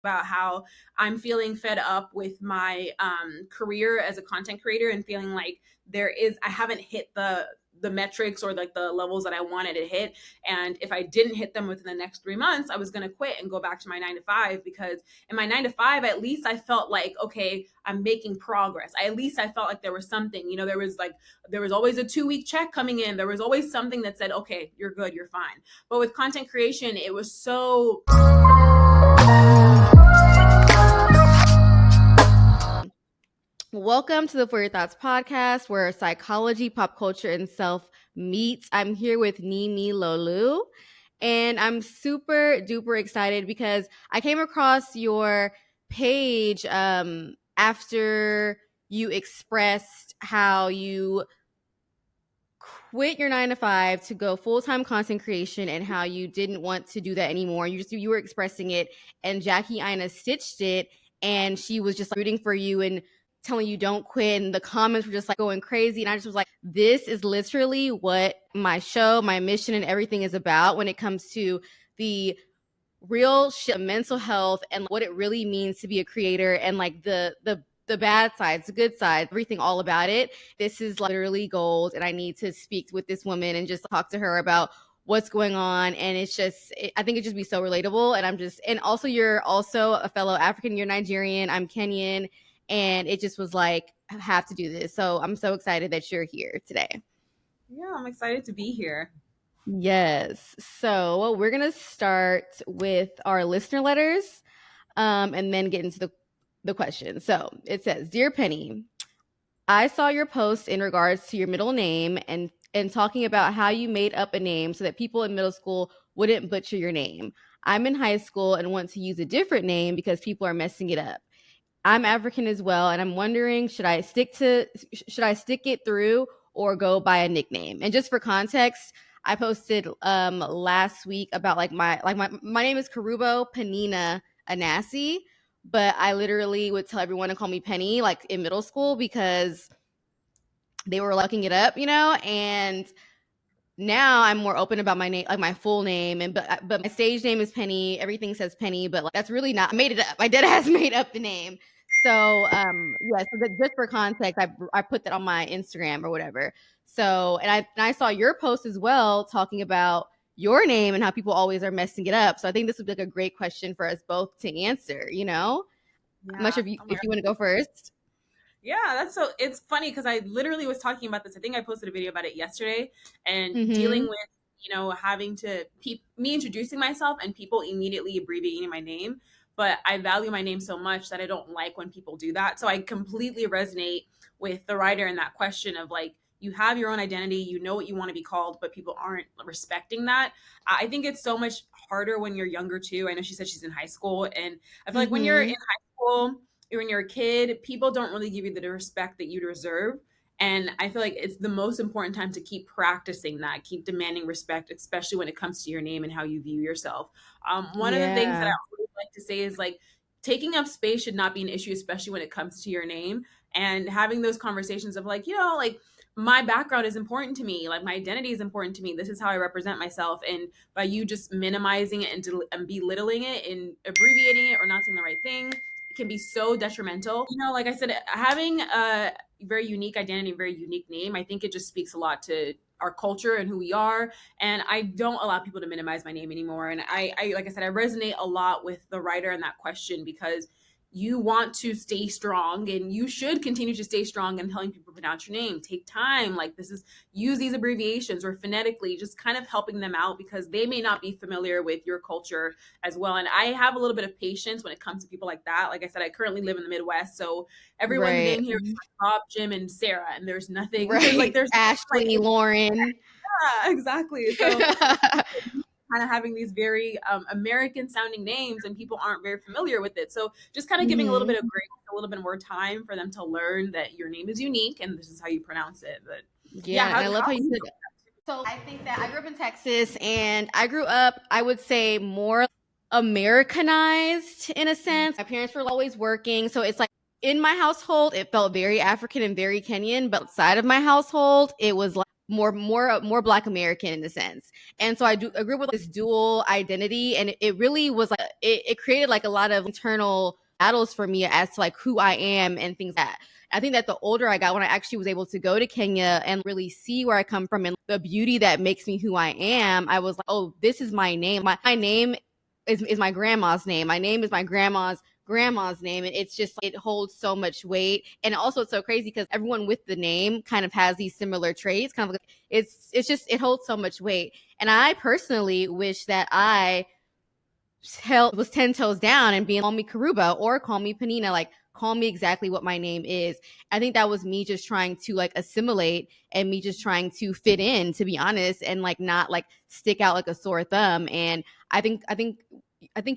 about how I'm feeling fed up with my career as a content creator and feeling like I haven't hit the metrics or like the levels that I wanted to hit. And if I didn't hit them within the next 3 months, I was going to quit and go back to my 9 to 5, because in my 9 to 5, at least I felt like, okay, I'm making progress. At least I felt like there was something, there was always a 2 week check coming in. There was always something that said, okay, you're good, you're fine. But with content creation, it was so Welcome to the For Your Thoughts podcast, where psychology, pop culture, and self meets. I'm here with Nimilolu, and I'm super duper excited because I came across your page after you expressed how you quit your 9 to 5 to go full-time content creation and how you didn't want to do that anymore. You were expressing it, and Jackie Aina stitched it, and she was just rooting for you and telling you don't quit, and the comments were just like going crazy. And I just was like, this is literally what my show, my mission, and everything is about when it comes to the real shit, mental health, and what it really means to be a creator, and like the bad sides, the good sides, everything all about it. This is literally gold, and I need to speak with this woman and just talk to her about what's going on. And I think it just be so relatable. And also you're also a fellow African, you're Nigerian, I'm Kenyan, and it just was like, I have to do this. So I'm so excited that you're here today. Yeah, I'm excited to be here. Yes. So we're going to start with our listener letters and then get into the question. So it says, Dear Pennie, I saw your post in regards to your middle name and talking about how you made up a name so that people in middle school wouldn't butcher your name. I'm in high school and want to use a different name because people are messing it up. I'm African as well, and I'm wondering, should I stick it through or go by a nickname? And just for context, I posted last week about my name is Karubo Panina Anasi, but I literally would tell everyone to call me Pennie like in middle school because they were looking it up, and now I'm more open about my name, like my full name, but my stage name is Pennie. Everything says Pennie, but like, that's really not, I made it up. My dad has made up the name. So just for context, I put that on my Instagram or whatever. So and I saw your post as well talking about your name and how people always are messing it up. So I think this would be like a great question for us both to answer. Yeah, I'm not sure if you want to go first. Yeah, it's funny because I literally was talking about this. I think I posted a video about it yesterday, and dealing Mm-hmm. with, having to me introducing myself and people immediately abbreviating my name. But I value my name so much that I don't like when people do that. So I completely resonate with the writer in that question of like, you have your own identity, you know what you want to be called, but people aren't respecting that. I think it's so much harder when you're younger too. I know she said she's in high school, and I feel like when you're in Mm-hmm. high school, when you're a kid, people don't really give you the respect that you deserve. And I feel like it's the most important time to keep practicing that, keep demanding respect, especially when it comes to your name and how you view yourself. One of the things that I Yeah. always like to say is like, taking up space should not be an issue, especially when it comes to your name. And having those conversations of like, like my background is important to me, like my identity is important to me. This is how I represent myself. And by you just minimizing it and belittling it and abbreviating it or not saying the right thing, can be so detrimental. Like I said, having a very unique identity, very unique name, I think it just speaks a lot to our culture and who we are. And I don't allow people to minimize my name anymore. And I like I said, I resonate a lot with the writer in that question, because you want to stay strong, and you should continue to stay strong and telling people to pronounce your name. Take time. Like, use these abbreviations or phonetically, just kind of helping them out, because they may not be familiar with your culture as well. And I have a little bit of patience when it comes to people like that. Like I said, I currently live in the Midwest, so everyone's Right. name here is Bob, Jim, and Sarah, and there's nothing Right. there's Ashley, Lauren. yeah, exactly. So kind of having these very American sounding names, and people aren't very familiar with it. So just kind of giving a little Mhm. bit of grace, a little bit more time for them to learn that your name is unique and this is how you pronounce it. But yeah, Yeah, and I love how you said that. So I think that I grew up in Texas, and I grew up, I would say, more Americanized in a sense. My parents were always working, so it's like in my household, it felt very African and very Kenyan, but outside of my household, it was like more Black American in a sense. And so I do agree with this dual identity, and it really was like it created like a lot of internal battles for me as to like who I am and things like that. I think that the older I got, when I actually was able to go to Kenya and really see where I come from and the beauty that makes me who I am, I was like, oh, this is my name. My name is my grandma's name. My name is my grandma's name, and it's just it holds so much weight. And also it's so crazy because everyone with the name kind of has these similar traits, kind of like it's just it holds so much weight. And I personally wish that I was 10 toes down and being call me Karuba or call me Panina, like call me exactly what my name is. I think that was me just trying to like assimilate and me just trying to fit in, to be honest, and like not like stick out like a sore thumb. And I think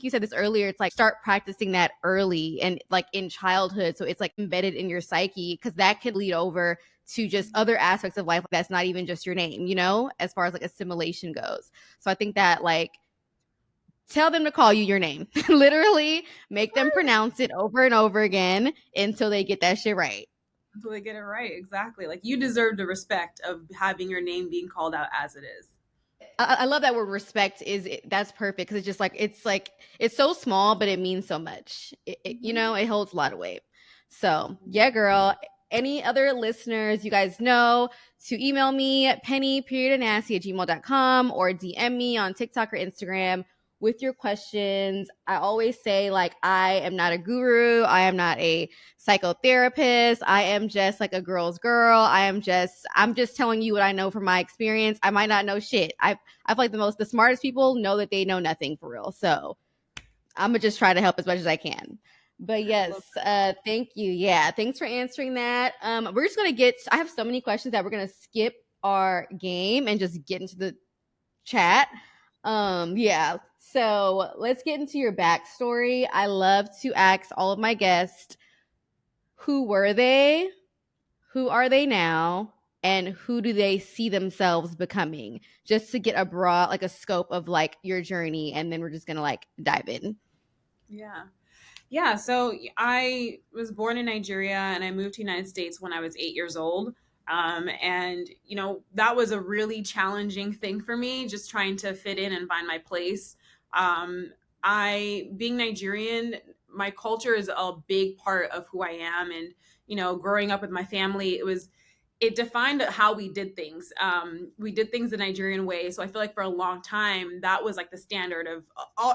you said this earlier. It's like start practicing that early and like in childhood, so it's like embedded in your psyche, because that can lead over to just other aspects of life that's not even just your name, as far as like assimilation goes. So I think that like tell them to call you your name. Literally make them pronounce it over and over again until they get that shit right. Until they get it right. Exactly. Like you deserve the respect of having your name being called out as it is. I love that word respect that's perfect, because it's like it's so small but it means so much. It holds a lot of weight. So yeah, girl. Any other listeners, you guys know to email me at penny.nasty@gmail.com or DM me on TikTok or Instagram with your questions. I always say, like, I am not a guru. I am not a psychotherapist. I am just like a girl's girl. I'm just telling you what I know from my experience. I might not know shit. I feel like the smartest people know that they know nothing for real. So I'm gonna just try to help as much as I can. But yes, thank you. Yeah, thanks for answering that. We're just gonna I have so many questions that we're gonna skip our game and just get into the chat. Yeah. So let's get into your backstory. I love to ask all of my guests, who were they? Who are they now? And who do they see themselves becoming? Just to get a broad, like a scope of like your journey. And then we're just going to like dive in. Yeah. Yeah, so I was born in Nigeria and I moved to the United States when I was 8 years old. And, that was a really challenging thing for me, just trying to fit in and find my place. Being Nigerian, my culture is a big part of who I am. And, growing up with my family, it defined how we did things. We did things the Nigerian way. So I feel like for a long time, that was like the standard of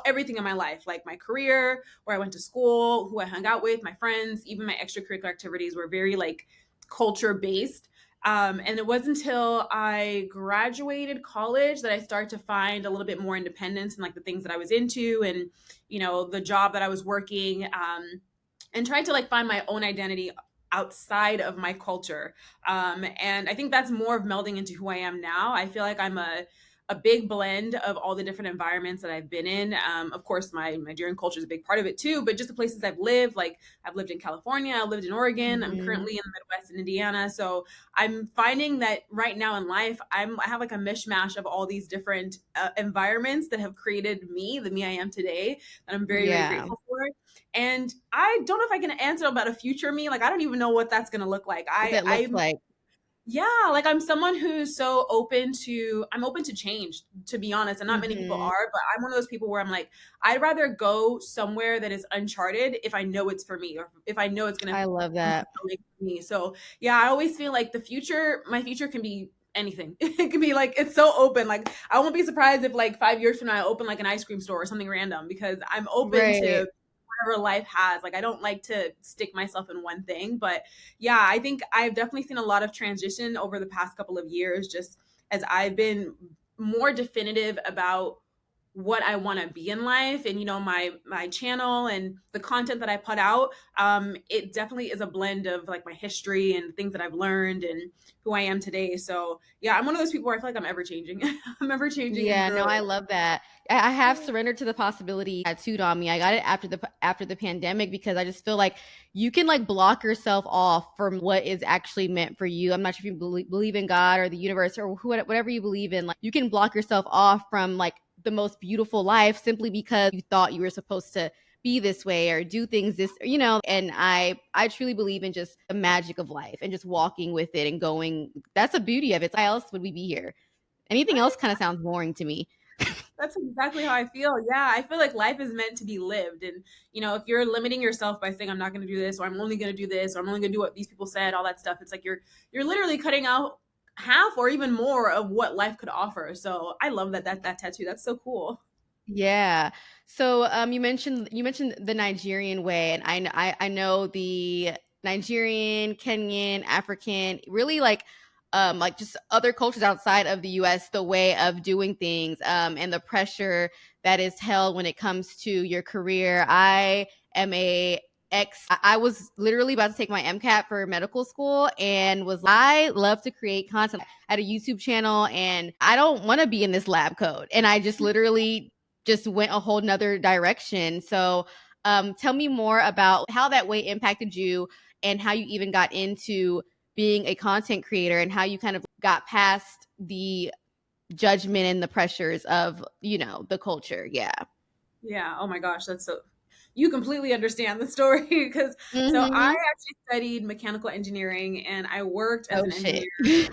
everything in my life, like my career, where I went to school, who I hung out with, my friends, even my extracurricular activities were very like culture based. And it wasn't until I graduated college that I started to find a little bit more independence in like the things that I was into and, the job that I was working, and tried to like find my own identity outside of my culture. And I think that's more of melding into who I am now. I feel like I'm a big blend of all the different environments that I've been in. Of course, my Nigerian culture is a big part of it too, but just the places I've lived, like I've lived in California, I lived in Oregon, I'm currently in the Midwest in Indiana. So I'm finding that right now in life, I have like a mishmash of all these different environments that have created me, the me I am today, that I'm very, very grateful for. And I don't know if I can answer about a future me. Like, I don't even know what that's going to look like. Yeah, like I'm someone who's so I'm open to change, to be honest. And not many people are, but I'm one of those people where I'm like, I'd rather go somewhere that is uncharted if I know it's for me or if I know it's going to I love that. for me. So yeah, I always feel like my future can be anything. It can be like, it's so open. Like I won't be surprised if like 5 years from now I open like an ice cream store or something random, because I'm open to whatever life has. Like I don't like to stick myself in one thing, but yeah, I think I've definitely seen a lot of transition over the past couple of years, just as I've been more definitive about what I want to be in life. And my channel and the content that I put out, it definitely is a blend of like my history and things that I've learned and who I am today. So yeah, I'm one of those people where I feel like I'm ever changing. I'm ever changing. Yeah, no, I love that. I have surrendered to the possibility tattooed on me. I got it after the pandemic, because I just feel like you can like block yourself off from what is actually meant for you. I'm not sure if you believe in God or the universe or whatever you believe in. Like you can block yourself off from like the most beautiful life simply because you thought you were supposed to be this way or do things this. And I truly believe in just the magic of life and just walking with it and going. That's the beauty of it. Why else would we be here? Anything else kind of sounds boring to me. That's exactly how I feel. Yeah, I feel like life is meant to be lived. And, if you're limiting yourself by saying I'm not going to do this, or I'm only going to do this, or I'm only going to do what these people said, all that stuff, it's like you're literally cutting out half or even more of what life could offer. So I love that tattoo. That's so cool. Yeah. So you mentioned the Nigerian way, and I know the Nigerian, Kenyan, African, really like just other cultures outside of the US, the way of doing things, and the pressure that is held when it comes to your career. I am a I was literally about to take my MCAT for medical school and I love to create content. I had a YouTube channel and I don't want to be in this lab code. And I just literally just went a whole nother direction. So tell me more about how that way impacted you and how you even got into being a content creator and how you kind of got past the judgment and the pressures of, the culture. Yeah. Yeah. Oh my gosh, that's so. You completely understand the story because so I Mm-hmm. actually studied mechanical engineering and I worked as Oh, an engineer. shit.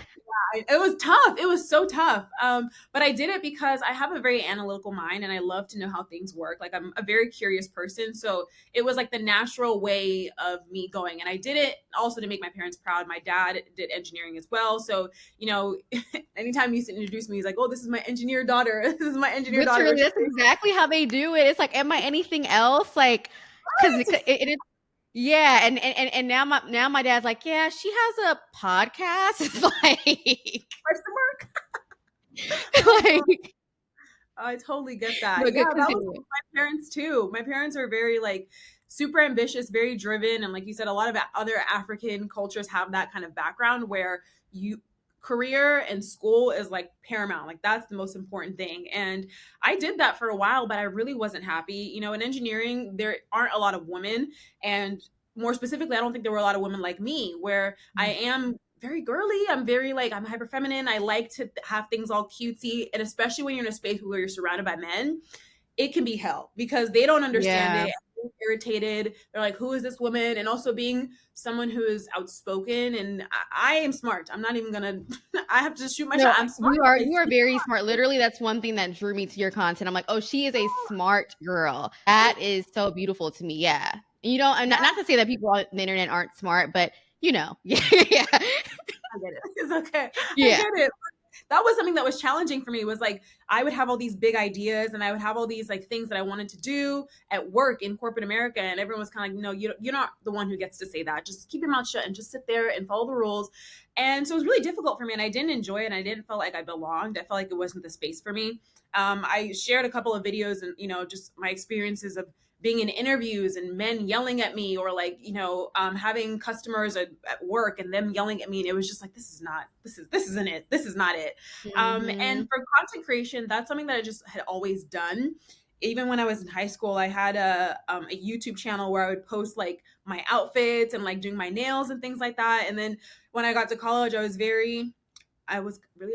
It was tough. It was so tough. But I did it because I have a very analytical mind and I love to know how things work. Like I'm a very curious person. So it was like the natural way of me going. And I did it also to make my parents proud. My dad did engineering as well. So, anytime he used to introduce me, he's like, oh, this is my engineer daughter. This is my engineer daughter, Literally, which is that's exactly how they do it. It's like, am I anything else? Like, because it is. Yeah, and now my dad's like, yeah, she has a podcast. It's like, question mark. like, I totally get that. but Yeah, good that was continue. my parents too. My parents are very like super ambitious, very driven, and like you said, a lot of other African cultures have that kind of background where you career and school is like paramount. Like that's the most important thing. And I did that for a while, but I really wasn't happy. In engineering, there aren't a lot of women, and more specifically, I don't think there were a lot of women like me where I am very girly. I'm very like I'm hyper feminine. I like to have things all cutesy, and especially when you're in a space where you're surrounded by men, it can be hell because they don't understand Yeah. it. They're irritated. They're like, "Who is this woman?" And also being someone who is outspoken, and I am smart. I'm not even gonna. I have to just shoot my shot. No, I'm smart. you are I you are speak. very smart. Literally, that's one thing that drew me to your content. I'm like, oh, she is a smart girl. That is so beautiful to me. Yeah. I'm Yeah, not to say that people on the internet aren't smart, but yeah, I get it. It's okay. I yeah. get it. That was something that was challenging for me was like I would have all these big ideas and I would have all these like things that I wanted to do at work in corporate America, and everyone was kind of like, no, you're not the one who gets to say that. Just keep your mouth shut and just sit there and follow the rules. And so it was really difficult for me, and I didn't enjoy it, and I didn't feel like I belonged. I felt like it wasn't the space for me. I shared a couple of videos and just my experiences of being in interviews and men yelling at me, or like having customers at work and them yelling at me, and it was just like this isn't it, this is not it. And Mhm. for content creation, that's something that I just had always done. Even when I was in high school, I had a YouTube channel where I would post like my outfits and like doing my nails and things like that. And then when I got to college, I was really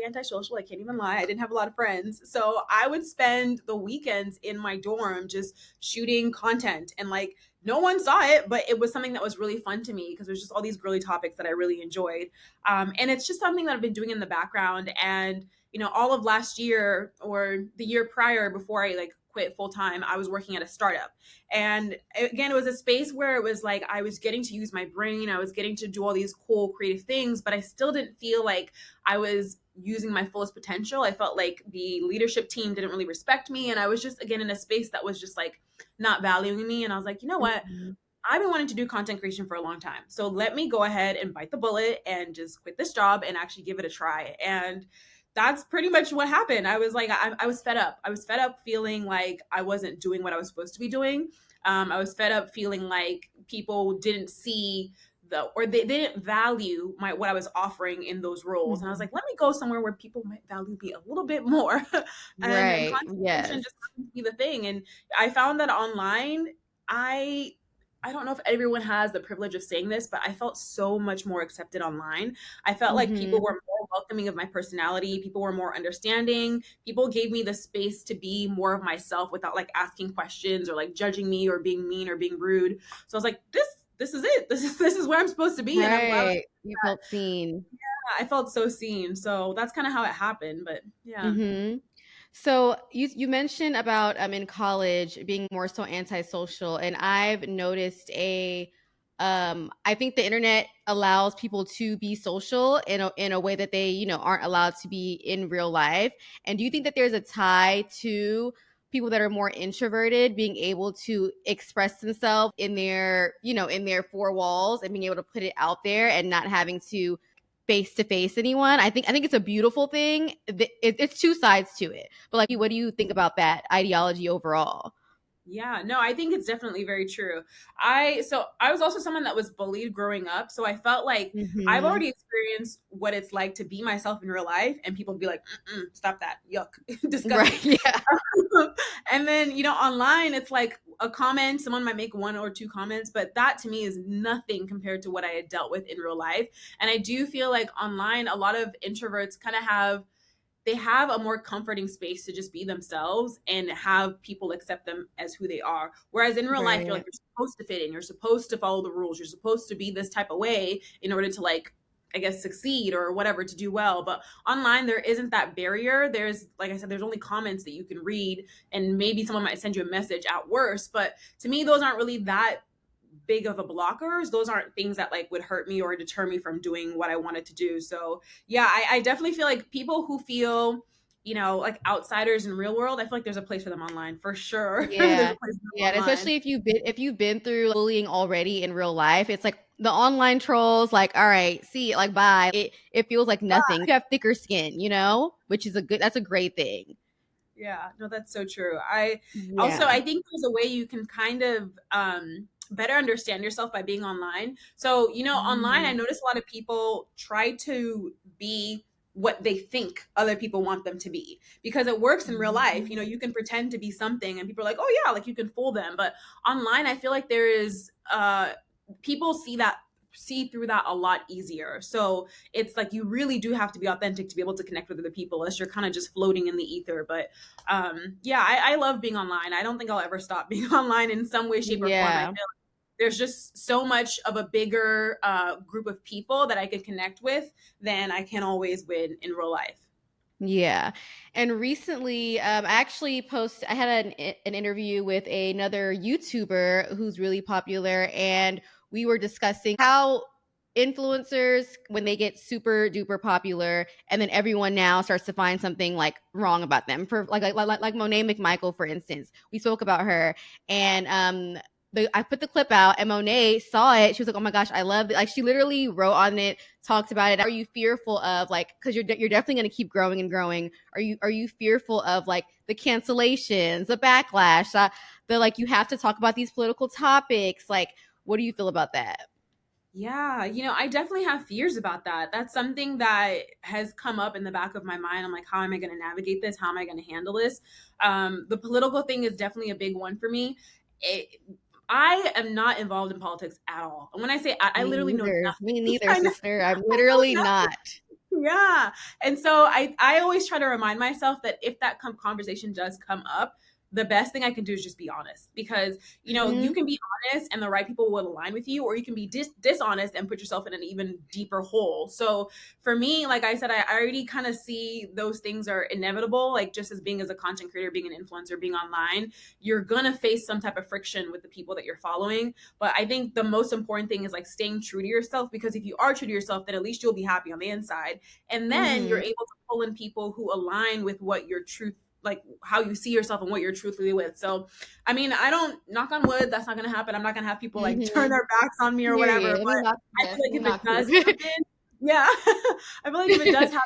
antisocial. I can't even lie. I didn't have a lot of friends. So I would spend the weekends in my dorm just shooting content, and like no one saw it, but it was something that was really fun to me because there's just all these girly topics that I really enjoyed. And it's just something that I've been doing in the background. And, all of last year or the year prior before I like quit full time, I was working at a startup. And again, it was a space where it was like I was getting to use my brain. I was getting to do all these cool creative things, but I still didn't feel like I was using my fullest potential. I felt like the leadership team didn't really respect me. And I was just, again, in a space that was just like not valuing me. And I was like, you know what? Mhm. I've been wanting to do content creation for a long time. So let me go ahead and bite the bullet and just quit this job and actually give it a try. And that's pretty much what happened. I was like, I was fed up. I was fed up feeling like I wasn't doing what I was supposed to be doing. I was fed up feeling like people didn't see or they didn't value what I was offering in those roles. And I was Mhm. like, let me go somewhere where people might value me a little bit more. And Right. content creation Yes. just happened to be the thing. And I found that online, I I don't know if everyone has the privilege of saying this, but I felt so much more accepted online. I felt like people Mhm. were more welcoming of my personality. People were more understanding. People gave me the space to be more of myself without like asking questions or like judging me or being mean or being rude. So I was like, this is it. This is where I'm supposed to be, and I'm glad Right. You felt seen. I felt so seen. So that's kind of how it happened. But yeah. Mhm. So you mentioned about in college being more so antisocial, and I've noticed I think the internet allows people to be social in a way that they aren't allowed to be in real life. And do you think that there's a tie to people that are more introverted being able to express themselves in their four walls and being able to put it out there and not having to face anyone? I think it's a beautiful thing. It's two sides to it. But like, what do you think about that ideology overall? Yeah, no, I think it's definitely very true. I was also someone that was bullied growing up, so I felt like I've Hmm. already experienced what it's like to be myself in real life, and people be like, mm-mm, "Stop that, yuck, disgusting." Right. Yeah. And then online, it's like a comment. Someone might make one or two comments, but that to me is nothing compared to what I had dealt with in real life. And I do feel like online, a lot of introverts kind of have a more comforting space to just be themselves and have people accept them as who they are. Whereas in real life, you're like, Right. you're supposed to fit in, you're supposed to follow the rules, you're supposed to be this type of way in order to like, I guess, succeed or whatever, to do well. But online, there isn't that barrier. There's, like I said, there's only comments that you can read, and maybe someone might send you a message at worst. But to me, those aren't really that big of a blockers. Those aren't things that like would hurt me or deter me from doing what I wanted to do. So yeah, I definitely feel like people who feel, like outsiders in real world, I feel like there's a place for them online for sure. There's Yeah. a place for them Yeah, and online. especially if you've been through bullying already in real life, it's like the online trolls, like, all right, see, like, bye. It feels like nothing. You have thicker skin, which is that's a great thing. Yeah, no, that's so true. I Yeah. think there's a way you can kind of better understand yourself by being online. So, online I Mhm. notice a lot of people try to be what they think other people want them to be, because it works in real life. Mhm. You can pretend to be something and people are like, "Oh yeah," like you can fool them. But online I feel like there is people see through that a lot easier. So, it's like you really do have to be authentic to be able to connect with other people, unless you're kind of just floating in the ether. But yeah, I love being online. I don't think I'll ever stop being online in some way, shape, or form. I feel Yeah. like there's just so much of a bigger group of people that I can connect with than I can always win in real life. Yeah. And recently, I had an interview with another YouTuber who's really popular, and we were discussing how influencers, when they get super duper popular, and then everyone now starts to find something like wrong about them. For like Monet McMichael, for instance, we spoke about her, and I put the clip out, and Monet saw it. She was like, "Oh my gosh, I love it!" Like, she literally wrote on it, talked about it. Are you fearful of, like, because you're definitely going to keep growing and growing? Are you fearful of like the cancellations, the backlash, the like you have to talk about these political topics? Like, what do you feel about that? Yeah, I definitely have fears about that. That's something that has come up in the back of my mind. I'm like, how am I going to navigate this? How am I going to handle this? The political thing is definitely a big one for me. It, I am not involved in politics at all. And when I say I Me literally know neither. Me nothing. neither, I know, sister. I'm I know literally nothing. not. Yeah. And so I always try to remind myself that if that conversation does come up, the best thing I can do is just be honest, because you Hmm. can be honest and the right people will align with you, or you can be dishonest and put yourself in an even deeper hole. So for me, like I said, I already kind of see those things are inevitable. Like, just as being as a content creator, being an influencer, being online, you're gonna face some type of friction with the people that you're following. But I think the most important thing is like staying true to yourself, because if you are true to yourself, then at least you'll be happy on the inside, and then you're Hmm. able to pull in people who align with what your truth, like how you see yourself and what you're truthfully with. So I mean, I don't, knock on wood, that's not going to happen. I'm not going to have people like turn Hmm. their backs on me or whatever. Period. Let me But knock. I Yes. feel Let like me if it knock does you. happen, yeah, I feel like if it does happen,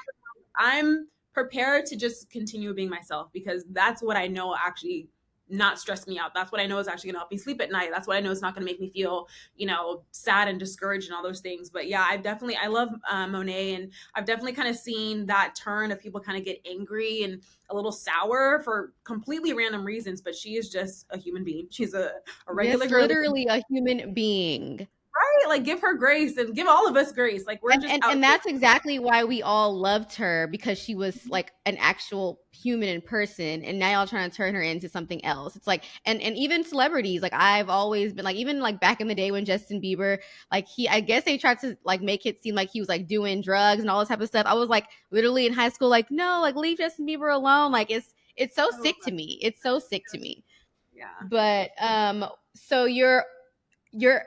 I'm prepared to just continue being myself, because that's what I know actually not stress me out. That's what I know is actually gonna help me sleep at night. That's what I know is not gonna make me feel, sad and discouraged and all those things. But yeah, I love Monet, and I've definitely kind of seen that turn of people kind of get angry and a little sour for completely random reasons. But she is just a human being. She's a regular Yes, girl, literally a human being. Like, give her grace and give all of us grace. Like, we're And, just and out and here. that's exactly why we all loved her, because she was like an actual human in person, and now y'all trying to turn her into something else. It's like, and even celebrities, like I've always been like, even like back in the day when Justin Bieber, like I guess they tried to like make it seem like he was like doing drugs and all this type of stuff. I was like literally in high school, like, no, like leave Justin Bieber alone. Like it's so Oh, sick to me. It's so sick to me. yeah. But so your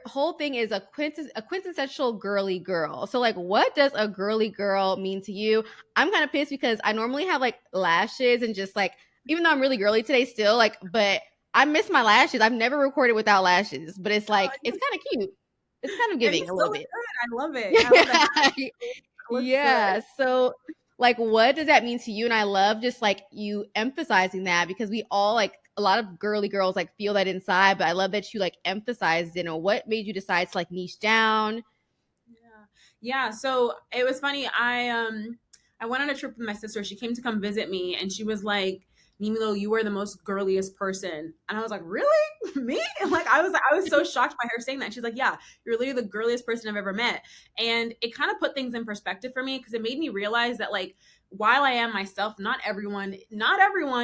whole thing is a quintessential girly girl. So like, what does a girly girl mean to you? I'm kind of pissed because I normally have like lashes and just like, even though I'm really girly today still, like, but I miss my lashes. I've never recorded without lashes, but it's like, it's kind of cute. It's kind of And you giving a still little look bit. good. I love it. Yeah, I love the hat. It looks good. Yeah. So like, what does that mean to you? And I love just like you emphasizing that, because we all like, a lot of girly girls like feel that inside, but I love that you like emphasized it. And what made you decide to like niche down? Yeah. Yeah. So it was funny. I went on a trip with my sister. She came to come visit me and she was like, Nimilo, you were the most girliest person. And I was like, really? Me? And like I was so shocked by her saying that. She's like, yeah, you're literally the girliest person I've ever met. And it kind of put things in perspective for me because it made me realize that like while I am myself, not everyone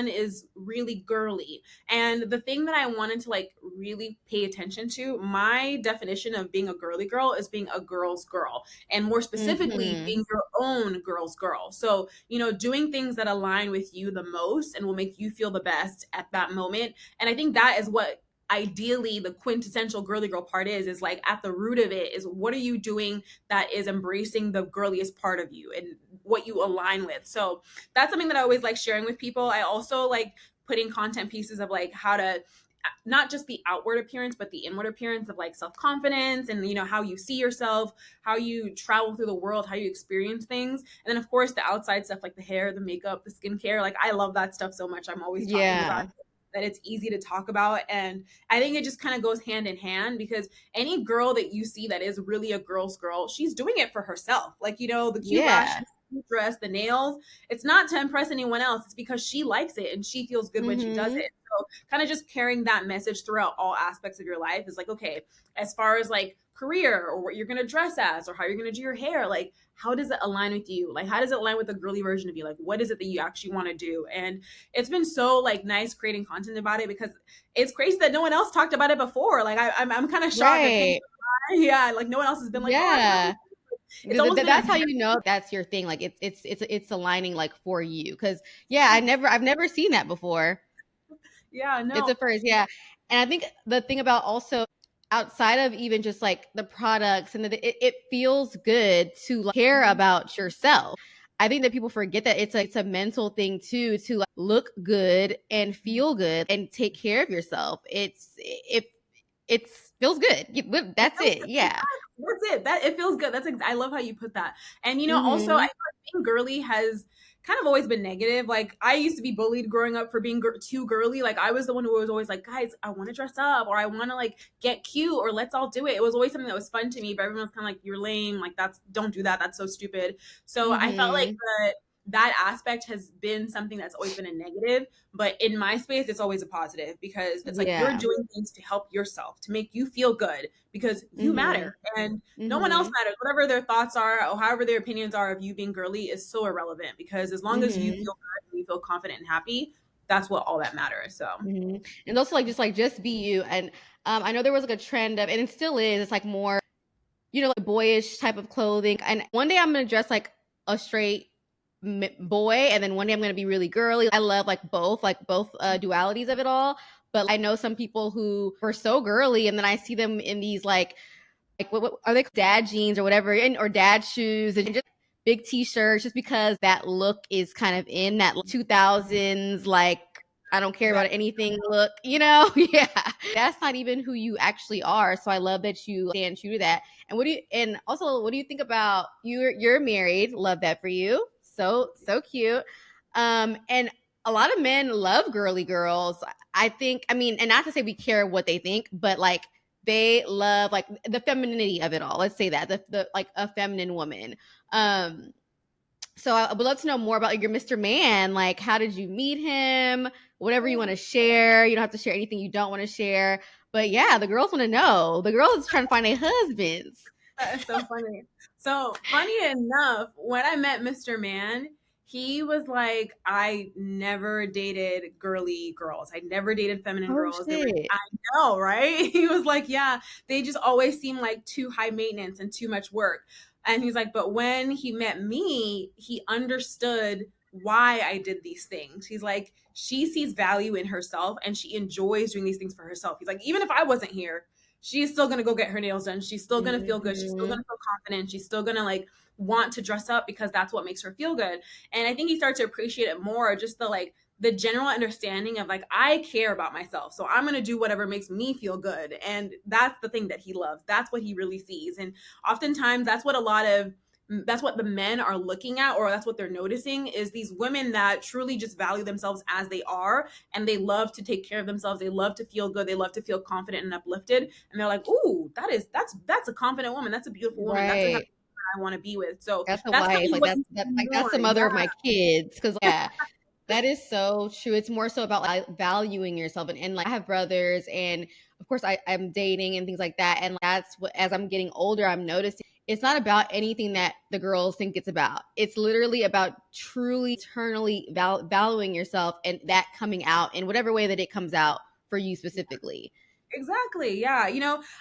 is really girly. And the thing that I wanted to like really pay attention to, my definition of being a girly girl is being a girl's girl, and more specifically, Mm-hmm. being your own girl's girl. So, doing things that align with you the most and will make you feel the best at that moment. And I think that is what ideally the quintessential girly girl part is like at the root of it is what are you doing that is embracing the girliest part of you and what you align with. So that's something that I always like sharing with people. I also like putting content pieces of like how to not just the outward appearance but the inward appearance of like self-confidence and how you see yourself, how you travel through the world, how you experience things, and then of course the outside stuff like the hair, the makeup, the skincare. Like I love that stuff so much. I'm always talking about Yeah. it, that it's easy to talk about, and I think it just kind of goes hand in hand because any girl that you see that is really a girl's girl, she's doing it for herself. Like the cute lashes, Yeah. the cute dress, the nails, it's not to impress anyone else. It's because she likes it and she feels good when she does Mm-hmm. it. So kind of just carrying that message throughout all aspects of your life is like, okay, as far as like career or what you're going to dress as or how you're going to do your hair, like how does it align with you? Like how does it align with the girly version of you? Like what is it that you actually want to do? And it's been so like nice creating content about it because it's crazy that no one else talked about it before. Like I'm kind of shocked. I can't Right. even lie. Yeah, like no one else has been like, oh, I don't know. Yeah. It's almost been a That's how you know that's your thing. Like it's aligning like for you. Because yeah, I've never seen that before. yeah, It's no. a first, yeah. And I think the thing about also outside of even just like the products and it feels good to like, care about yourself. I think that people forget that it's a mental thing too, to like look good and feel good and take care of yourself. It feels good. It That's feels it. good. Yeah. That's it. That it feels good. I love how you put that. And also I Mhm. feel like being girly has kind of always been negative. Like I used to be bullied growing up for being too girly. Like I was the one who was always like, guys, I want to dress up or I want to like get cute or let's all do it. It was always something that was fun to me, but everyone was kind of like, you're lame. Like don't do that. That's so stupid. So I felt like Mhm. that aspect has been something that's always been a negative, but in my space it's always a positive because it's like you're Yeah. doing things to help yourself, to make you feel good because you Mhm. matter and no one else Mhm. matters. Whatever their thoughts are or however their opinions are of you being girly is so irrelevant because as long as you Mhm. feel good and you feel confident and happy, that's what all that matters. So Mhm. And also like just be you. And I know there was like a trend of, and it still is, it's like more, like boyish type of clothing. And one day I'm gonna dress like a straight boy, and then one day I'm gonna be really girly. I love like both dualities of it all. But I know some people who are so girly, and then I see them in these like what are they, dad jeans or whatever, and or dad shoes and just big t-shirts, just because that look is kind of in that 2000s, like I don't care that about anything look, yeah, that's not even who you actually are. So I love that you stand true to that. And and also what do you think about, you're married, love that for you, so cute. And a lot of men love girly girls. I think, I mean, and not to say we care what they think, but like they love like the femininity of it all. Let's say that the like a feminine woman. Um, so I would love to know more about like, your Mr. Man. Like, how did you meet him? Whatever you want to share. You don't have to share anything you don't want to share. But yeah, the girls want to know. The girls trying to find their husbands. That is so funny. So funny enough, when I met Mr. Man, he was like, I never dated girly girls. I never dated feminine Oh girls. They were, shit. I know, right? He was like, yeah, they just always seem like too high maintenance and too much work. And he's like, but when he met me, he understood why I did these things. He's like, she sees value in herself and she enjoys doing these things for herself. He's like, even if I wasn't here, she's still gonna go get her nails done. She's still gonna feel good. She's still Mhm. gonna feel confident. She's still gonna like want to dress up because that's what makes her feel good. And I think he started to appreciate it more, just the like the general understanding of like I care about myself. So I'm gonna do whatever makes me feel good. And that's the thing that he loves. That's what he really sees. And oftentimes that's what the men are looking at, or that's what they're noticing, is these women that truly just value themselves as they are, and they love to take care of themselves. They love to feel good. They love to feel confident and uplifted. And they're like, "Ooh, that's a confident woman. That's a beautiful woman. That's the type of Right. woman I want to be with." So That's a that's kind wife. of Like what that's you that see like that's more. the mother of Yeah, my kids. Cause yeah, that is so true. It's more so about like valuing yourself, and like I have brothers, and of course I'm dating and things like that. And that's what, as I'm getting older, I'm noticing it's not about anything that the girls think it's about. It's literally about truly eternally valuing yourself, and that coming out in whatever way that it comes out for you specifically. exactly. Yeah.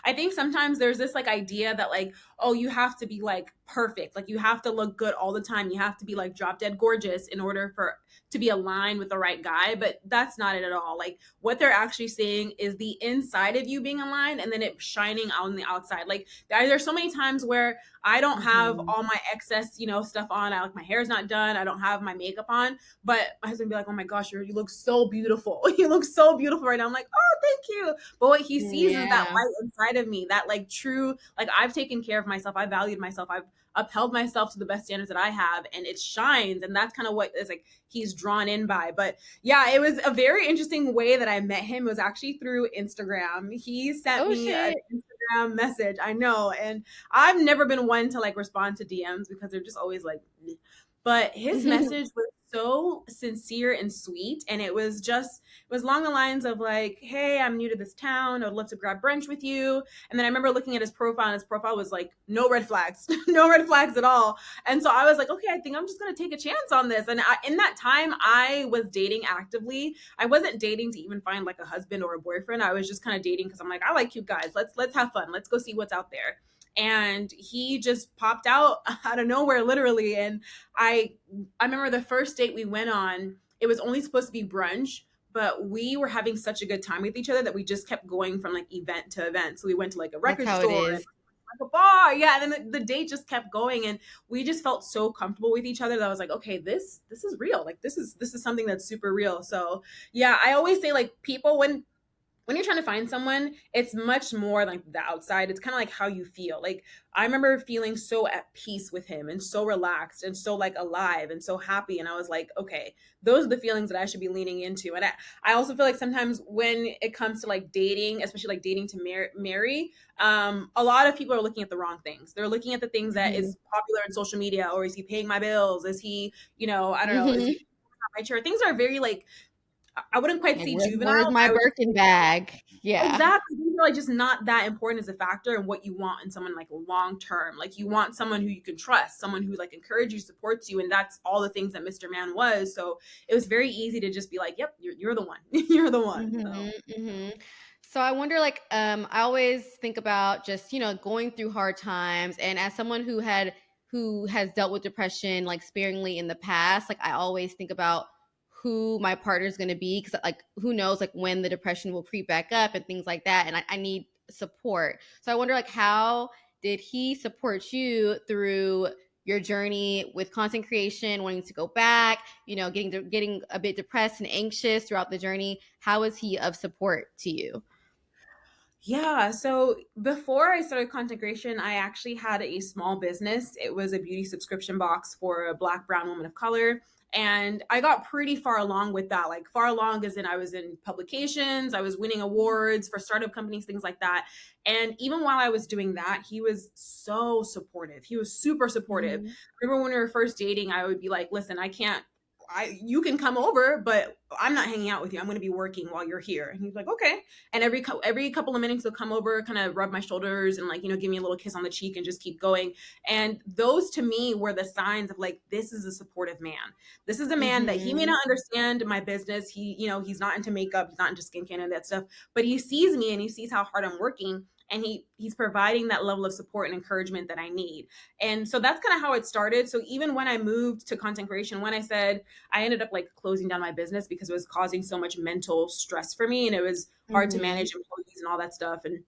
I think sometimes there's this like idea that like, oh, you have to be like perfect. Like you have to look good all the time. You have to be like drop dead gorgeous in order for to be aligned with the right guy. But that's not it at all. Like what they're actually saying is the inside of you being aligned and then it shining out on the outside. Like there's so many times where I don't have Mhm. all my excess, stuff on. I like my hair's not done. I don't have my makeup on. But my husband be like, oh my gosh, you look so beautiful. You look so beautiful right now. I'm like, oh, thank you. But what he sees is that Yeah. light inside of me, that like true, like I've taken care of myself, I've valued myself, I've upheld myself to the best standards that I have, and it shines. And that's kind of what is like he's drawn in by. But yeah, it was a very interesting way that I met him. It was actually through Instagram. He sent Oh me an shit. Instagram message. I know. And I've never been one to like respond to DMs because they're just always like, meh. But his message was so sincere and sweet. And it was along the lines of like, hey, I'm new to this town. I'd love to grab brunch with you. And then I remember looking at his profile, and his profile was like, no red flags, no red flags at all. And so I was like, okay, I think I'm just going to take a chance on this. And in that time, I was dating actively. I wasn't dating to even find like a husband or a boyfriend. I was just kind of dating because I'm like, I like cute guys. Let's have fun. Let's go see what's out there. And he just popped out out of nowhere, literally. And I remember the first date we went on, it was only supposed to be brunch, but we were having such a good time with each other that we just kept going from like event to event. So we went to like a That's record how it store and is. like a bar. Yeah. And then the date just kept going and we just felt so comfortable with each other that I was like, okay, this is real. Like this is something that's super real. So yeah, I always say like people when you're trying to find someone, it's much more like the outside. It's kind of like how you feel. Like I remember feeling so at peace with him and so relaxed and so like alive and so happy. And I was like, okay, those are the feelings that I should be leaning into. And I also feel like sometimes when it comes to like dating, especially like dating to marry, a lot of people are looking at the wrong things. They're looking at the things that Mhm. is popular in social media, or is he paying my bills? Is he, I don't know, is Mhm. he my chair? Things are very like I wouldn't quite Like say juvenile, where's my but I would just Birkin bag? Yeah. exactly. These are like just not that important as a factor in what you want in someone like long term. Like you want someone who you can trust, someone who like encourages you, supports you, and that's all the things that Mr. Man was. So it was very easy to just be like, "Yep, you're the one. You're the one." So Mhm, mhm. So I wonder, like, I always think about just going through hard times, and as someone who has dealt with depression like sparingly in the past, like I always think about who my partner is going to be because like who knows like when the depression will creep back up and things like that, and I need support. So I wonder like how did he support you through your journey with content creation, wanting to go back, getting a bit depressed and anxious throughout the journey. How is he of support to you? yeah. So before I started content creation, I actually had a small business. It was a beauty subscription box for a Black, brown woman of color. And I got pretty far along with that. Like, far along as in I was in publications, I was winning awards for startup companies, things like that. And even while I was doing that, he was so supportive. He was super supportive. Mhm. I remember when we were first dating, I would be like, listen, I can't. you can come over, but I'm not hanging out with you. I'm going to be working while you're here. And he's like, okay. And every couple of minutes he'll come over, kind of rub my shoulders and like, give me a little kiss on the cheek and just keep going. And those to me were the signs of like, this is a supportive man. This is a man that he may Mhm. not understand my business. He's not into makeup, he's not into skincare and that stuff, but he sees me and he sees how hard I'm working, and he's providing that level of support and encouragement that I need. And so that's kind of how it started. So even when I moved to content creation, when I said I ended up like closing down my business because it was causing so much mental stress for me and it was hard to Mhm. manage employees and all that stuff. And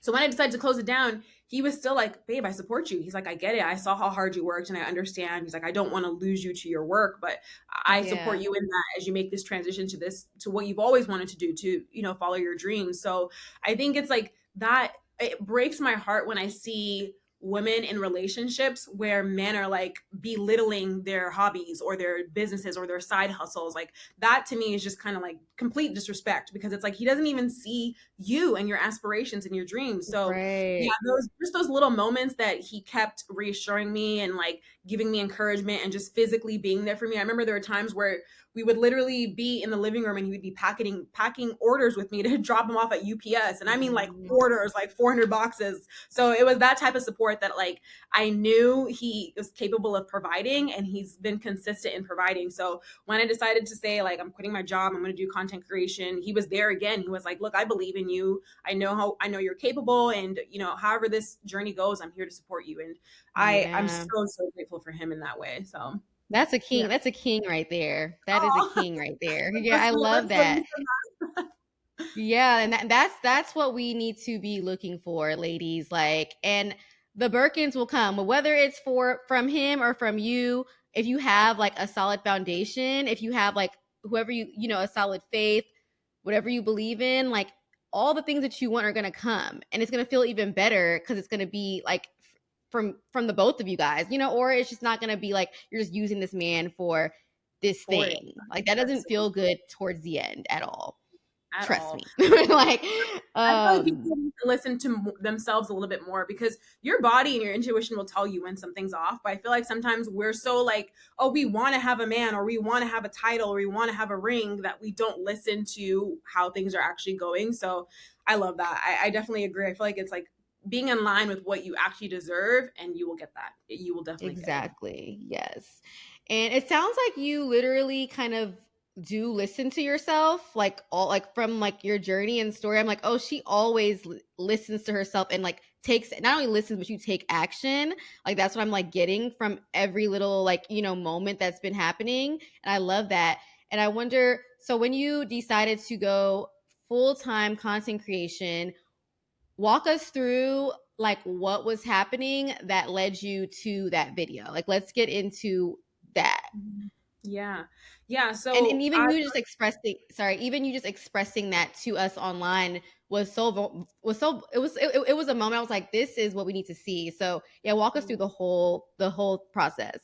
so when I decided to close it down, he was still like, babe, I support you. He's like, I get it. I saw how hard you worked and I understand. He's like, I don't want to lose you to your work, but I support Yeah. you in that as you make this transition to what you've always wanted to do, to, follow your dreams. So I think it's like that. It breaks my heart when I see women in relationships where men are like belittling their hobbies or their businesses or their side hustles. Like that to me is just kind of like complete disrespect, because it's like he doesn't even see you and your aspirations and your dreams. So yeah, Right. those little moments that he kept reassuring me and like giving me encouragement and just physically being there for me. I remember there were times where we would literally be in the living room and he would be packing orders with me to drop them off at UPS. And I mean like Mhm. orders, like 400 boxes. So it was that type of support that like I knew he was capable of providing, and he's been consistent in providing. So when I decided to say like I'm quitting my job, I'm going to do content creation, he was there again. He was like, look, I believe in you. I know you're capable, and however this journey goes, I'm here to support you. And I'm Yeah. so grateful for him in that way. So That's a yeah. king. That's a king right there. That is a Oh, king right there. that's Yeah, so I sweet. love That's so that. you said that. Yeah, and that's what we need to be looking for, ladies. Like, and the Birkins will come, whether it's from him or from you. If you have like a solid foundation, if you have like whoever a solid faith, whatever you believe in, like all the things that you want are gonna come, and it's gonna feel even better because it's gonna be like from the both of you guys, or it's just not gonna be like you're just using this man for this For it. thing. Like that That's doesn't so feel good towards the end at all. at Trust all. me. Like, I feel like people need to listen to themselves a little bit more, because your body and your intuition will tell you when something's off. But I feel like sometimes we're so like, oh, we want to have a man, or we want to have a title, or we want to have a ring, that we don't listen to how things are actually going. So I love that. I definitely agree. I feel like it's like being in line with what you actually deserve, and you will get that. You will definitely get it. exactly. Yes. And it sounds like you literally kind of do listen to yourself, like all like from like your journey and story. I'm like, oh, she always listens to herself and like takes not only listens, but you take action. Like that's what I'm like getting from every little like, moment that's been happening. And I love that. And I wonder, so when you decided to go full-time content creation, walk us through like what was happening that led you to that video. Like let's get into that. Mhm. Yeah. Yeah. And So even you just expressing, sorry, even you just expressing that to us online was it was a moment I was like, this is what we need to see. So yeah, walk us through the whole process.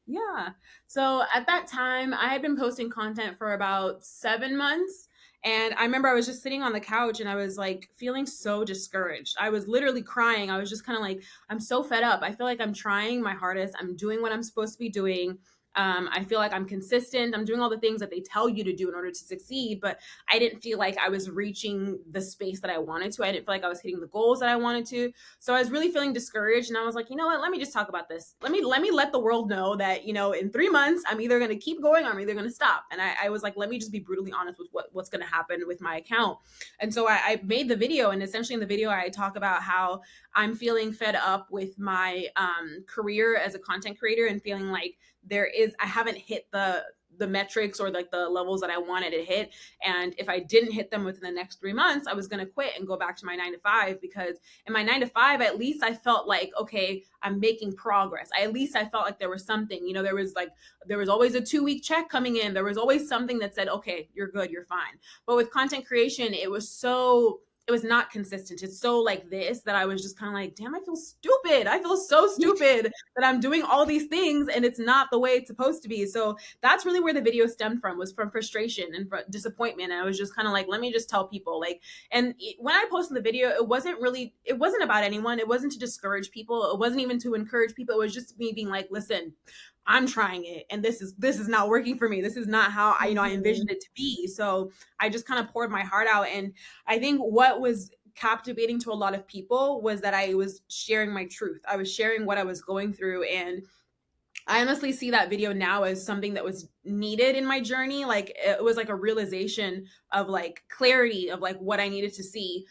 Yeah. So at that time, I had been posting content for about 7 months. And I remember I was just sitting on the couch and I was like feeling so discouraged. I was literally crying. I was just kind of like, I'm so fed up. I feel like I'm trying my hardest. I'm doing what I'm supposed to be doing. I feel like I'm consistent. I'm doing all the things that they tell you to do in order to succeed, but I didn't feel like I was reaching the space that I wanted to. I didn't feel like I was hitting the goals that I wanted to. So I was really feeling discouraged, and I was like, you know what? Let me just talk about this. Let the world know that in 3 months I'm either going to keep going or I'm either going to stop. And I was like, let me just be brutally honest with what's going to happen with my account. And so I made the video, and essentially in the video I talk about how I'm feeling fed up with my career as a content creator, and feeling like I haven't hit the metrics or like the levels that I wanted to hit. And if I didn't hit them within the next 3 months, I was going to quit and go back to my 9 to 5, because in my 9 to 5, at least I felt like, okay, I'm making progress. At least I felt like there was something, there was always a 2 week check coming in. There was always something that said, okay, you're good, you're fine. But with content creation, it was not consistent. It's so like this that I was just kind of like, damn, I feel stupid. I feel so stupid that I'm doing all these things and it's not the way it's supposed to be. So that's really where the video stemmed from, was from frustration and disappointment. And I was just kind of like, let me just tell people, like, and when I posted the video, it wasn't about anyone. It wasn't to discourage people. It wasn't even to encourage people. It was just me being like, listen, I'm trying it and this is not working for me. This is not how I Mhm. envisioned it to be. So I just kind of poured my heart out. And I think what was captivating to a lot of people was that I was sharing my truth. I was sharing what I was going through. And I honestly see that video now as something that was needed in my journey. Like it was like a realization of like clarity of like what I needed to see.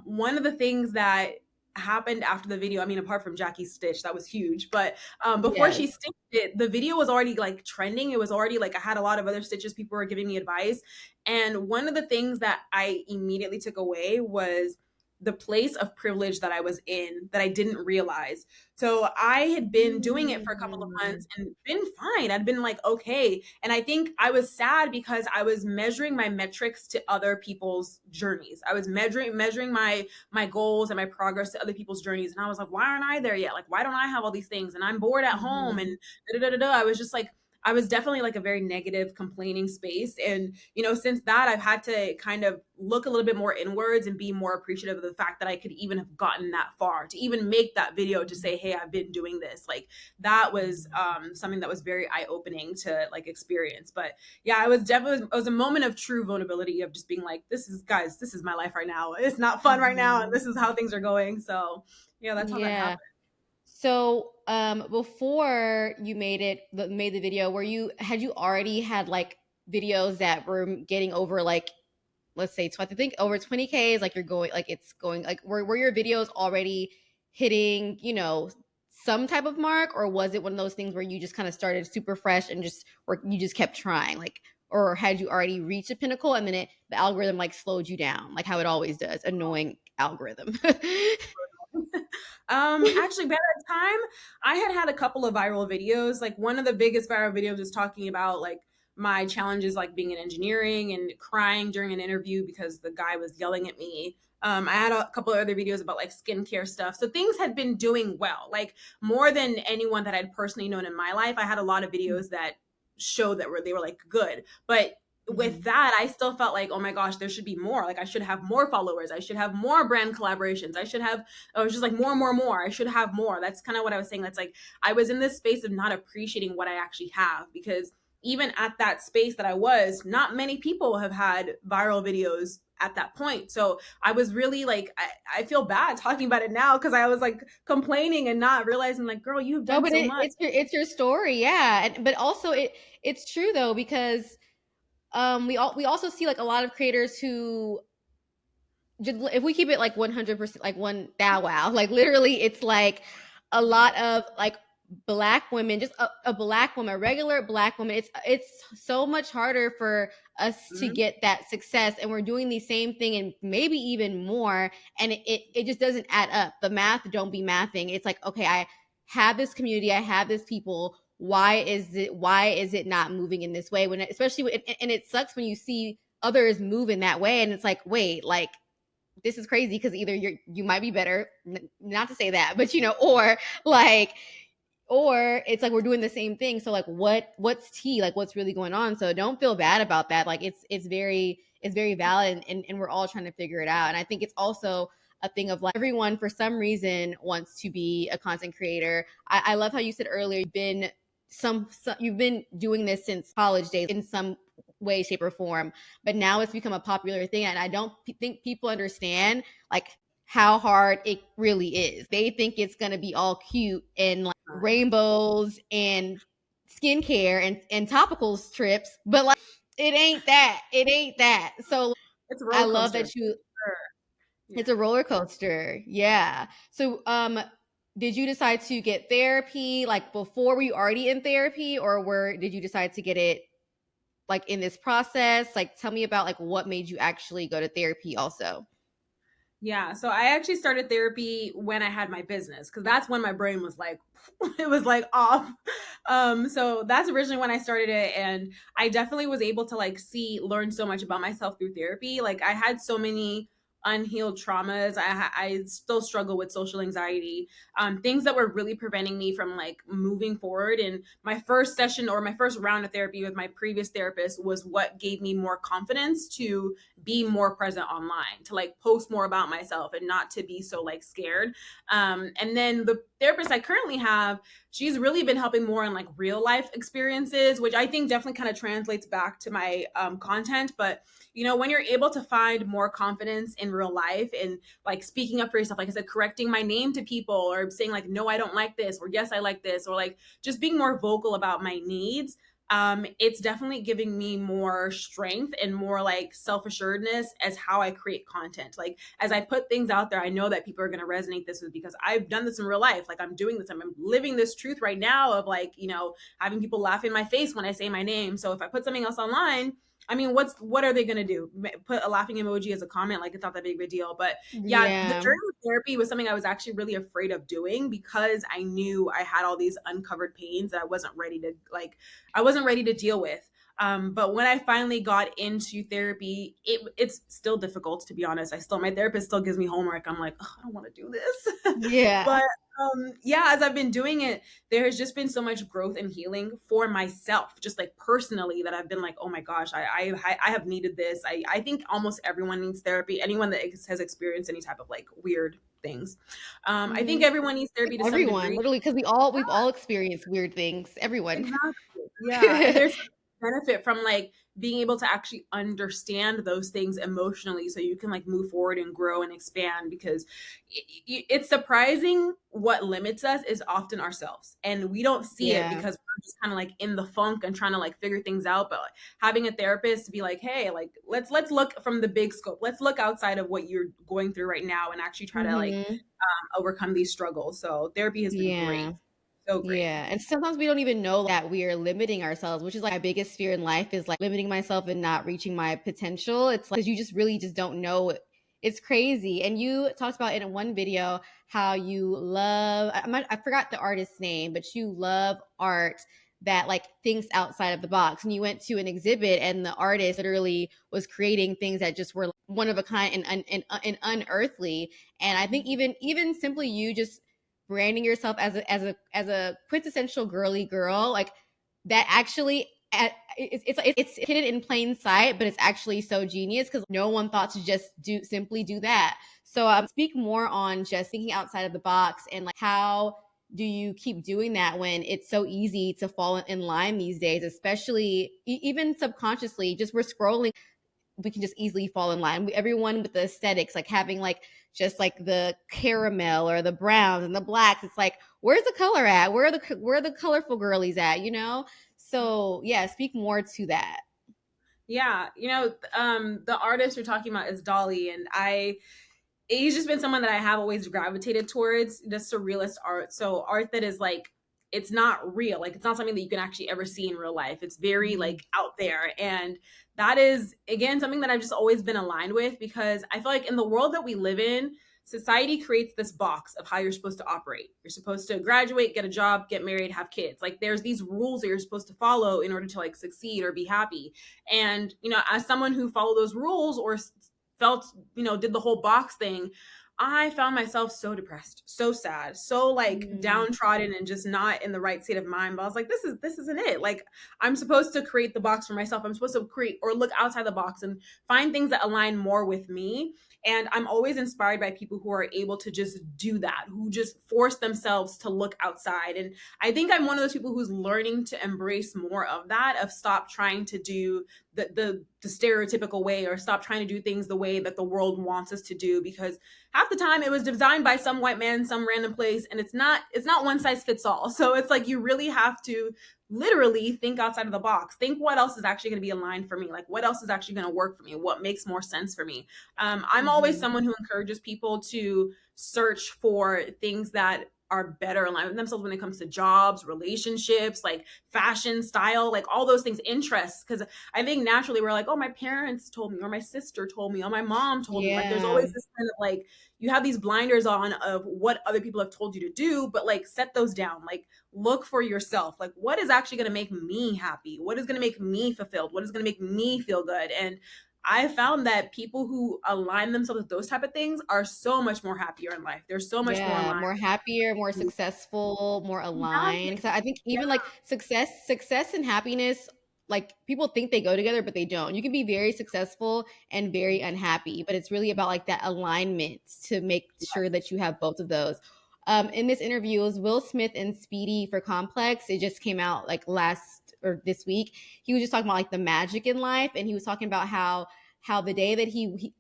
One of the things that happened after the video, I mean, apart from Jackie's stitch, that was huge. But before she Yes. stitched it, the video was already like trending. It was already like I had a lot of other stitches. People were giving me advice. And one of the things that I immediately took away was the place of privilege that I was in that I didn't realize. So I had been doing it for a couple of Mm. months and been fine. I'd been like, okay. And I think I was sad because I was measuring my metrics to other people's journeys. I was measuring my goals and my progress to other people's journeys. And I was like, why aren't I there yet? Like, why don't I have all these things? And I'm bored at home Mhm. and da da da da. I was just like, I was definitely like a very negative, complaining space. And, since that, I've had to kind of look a little bit more inwards and be more appreciative of the fact that I could even have gotten that far to even make that video to say, hey, I've been doing this. Like that was something that was very eye opening to like experience. But yeah, it was a moment of true vulnerability of just being like, this is, guys, this is my life right now. It's not fun right now. And Mhm. this is how things are going. So yeah, that's how that Yeah. happened. So, before you made the video, had you already had like videos that were getting over like, let's say, I think over 20K, like you're going, like it's going, like were your videos already hitting, some type of mark, or was it one of those things where you just kind of started super fresh and or you just kept trying, like, or had you already reached a pinnacle and then the algorithm like slowed you down, like how it always does, annoying algorithm. Actually, by that time, I had had a couple of viral videos. Like one of the biggest viral videos was talking about like my challenges, like being in engineering and crying during an interview because the guy was yelling at me. I had a couple of other videos about like skincare stuff. So things had been doing well, like more than anyone that I'd personally known in my life. I had a lot of videos that showed that they were like good, but with Mhm. that, I still felt like, oh my gosh, there should be more. Like I should have more followers. I should have more brand collaborations. I was just like more, more, more. I should have more. That's kind of what I was saying. That's like I was in this space of not appreciating what I actually have because even at that space that I was, not many people have had viral videos at that point. So I was really like, I feel bad talking about it now because I was like complaining and not realizing like, girl, you've No, done but so much. it's your story, yeah. But also it's true though, because we also see like a lot of creators who just, if we keep it like 100%, like one thou wow, like literally it's like a lot of like black women, just a black woman, a regular black woman, it's so much harder for us to Mhm. get that success, and we're doing the same thing and maybe even more, and it just doesn't add up. The math don't be mathing. It's like, okay, I have this community, I have this people, why is it not moving in this way, when especially and it sucks when you see others move in that way, and it's like, wait, like this is crazy, because either you might be better, not to say that, but like or it's like we're doing the same thing. So like what's tea, like what's really going on? So don't feel bad about that. Like it's very valid, and we're all trying to figure it out. And I think it's also a thing of like everyone for some reason wants to be a content creator. I love how you said earlier you've been doing this since college days in some way, shape, or form, but now it's become a popular thing, and I don't think people understand like how hard it really is. They think it's gonna be all cute and like rainbows and skincare and topical strips, but like it ain't that. It ain't that. So It's a I roller love coaster. that you Sure. it's Yeah. a roller coaster. Yeah. So did you decide to get therapy like before? Were you already in therapy, or did you decide to get it like in this process? Like tell me about like what made you actually go to therapy also. Yeah, so I actually started therapy when I had my business because that's when my brain was like, it was like off. So that's originally when I started it, and I definitely was able to like learn so much about myself through therapy. Like I had so many unhealed traumas. I still struggle with social anxiety, things that were really preventing me from like moving forward. And my first session or my first round of therapy with my previous therapist was what gave me more confidence to be more present online, to like post more about myself and not to be so like scared. And then the therapist I currently have, she's really been helping more in like real life experiences, which I think definitely kind of translates back to my content. But you know, when you're able to find more confidence in real life and like speaking up for yourself, like I said, correcting my name to people or saying like, no, I don't like this, or yes, I like this, or like just being more vocal about my needs, it's definitely giving me more strength and more like self-assuredness as how I create content. Like as I put things out there, I know that people are going to resonate this with, because I've done this in real life. Like I'm doing this, I'm living this truth right now of like, you know, having people laugh in my face when I say my name. So if I put something else online, I mean, what are they gonna do? Put a laughing emoji as a comment? Like it's not that big of a deal. But yeah, the Yeah. journey with therapy was something I was actually really afraid of doing, because I knew I had all these uncovered pains that I wasn't ready to like. I wasn't ready to deal with. But when I finally got into therapy, it's still difficult, to be honest. My therapist still gives me homework. I'm like, oh, I don't want to do this, Yeah. but yeah, as I've been doing it, there has just been so much growth and healing for myself, just like personally, that I've been like, oh my gosh, I have needed this. I think almost everyone needs therapy. Anyone that has experienced any type of like weird things, I think Mhm. everyone needs therapy to some Everyone, degree. literally, because we've all experienced weird things, everyone. Exactly. Yeah. And there's benefit from like being able to actually understand those things emotionally so you can like move forward and grow and expand, because it's surprising what limits us is often ourselves, and we don't see it Yeah. because we're just kind of like in the funk and trying to like figure things out. But like, having a therapist to be like, hey, like let's look from the big scope, let's look outside of what you're going through right now and actually try to like Mhm. overcome these struggles. So therapy has been Yeah. great, so great. Yeah, and sometimes we don't even know that we are limiting ourselves, which is like my biggest fear in life is like limiting myself and not reaching my potential. It's like 'cause you just really just don't know. It's crazy. And you talked about in one video how you love I forgot the artist's name, but you love art that like thinks outside of the box. And you went to an exhibit and the artist literally was creating things that just were one of a kind and unearthly. And I think even simply you just branding yourself as a quintessential girly girl, like that actually it's hidden in plain sight, but it's actually so genius because no one thought to just simply do that. So speak more on just thinking outside of the box and like how do you keep doing that when it's so easy to fall in line these days, especially even subconsciously, just we're scrolling, we can just easily fall in line. Everyone with the aesthetics, like having like just like the caramel or the browns and the blacks. It's like, where's the color at? Where are the colorful girlies at? You know. So yeah, speak more to that. Yeah, you know, the artist you're talking about is Dolly, and he's just been someone that I have always gravitated towards, the surrealist art. So art that is like, it's not real, like it's not something that you can actually ever see in real life. It's very Mhm. like out there, and that is again something that I've just always been aligned with, because I feel like in the world that we live in, society creates this box of how you're supposed to operate. You're supposed to graduate, get a job, get married, have kids. Like there's these rules that you're supposed to follow in order to like succeed or be happy. And you know, as someone who followed those rules or felt, you know, did the whole box thing, I found myself so depressed, so sad, so like Mhm. downtrodden and just not in the right state of mind. But I was like, this isn't it. Like I'm supposed to create the box for myself. I'm supposed to create or look outside the box and find things that align more with me. And I'm always inspired by people who are able to just do that, who just force themselves to look outside. And I think I'm one of those people who's learning to embrace more of that, of stop trying to do the stereotypical way, or stop trying to do things the way that the world wants us to do, because half the time it was designed by some white man in some random place, and it's not one size fits all. So it's like you really have to literally think outside of the box, think what else is actually going to be aligned for me, like what else is actually going to work for me, what makes more sense for me. I'm always Mhm. someone who encourages people to search for things that are better aligned with themselves when it comes to jobs, relationships, like fashion, style, like all those things, interests. Because I think naturally we're like, oh, my parents told me, or my sister told me, or my mom told me. Like there's Yeah. always this kind of like, you have these blinders on of what other people have told you to do, but like set those down. Like look for yourself. Like what is actually going to make me happy? What is going to make me fulfilled? What is going to make me feel good? And I found that people who align themselves with those type of things are so much more happier in life. They're so much more Yeah, aligned. more happier, more successful, more Exactly. aligned. 'Cause I think Yeah. even like success and happiness, like people think they go together, but they don't. You can be very successful and very unhappy, but it's really about like that alignment to make sure that you have both of those. In this interview, it was Will Smith and Speedy for Complex. It just came out like last or this week. He was just talking about like the magic in life, and he was talking about how the day that he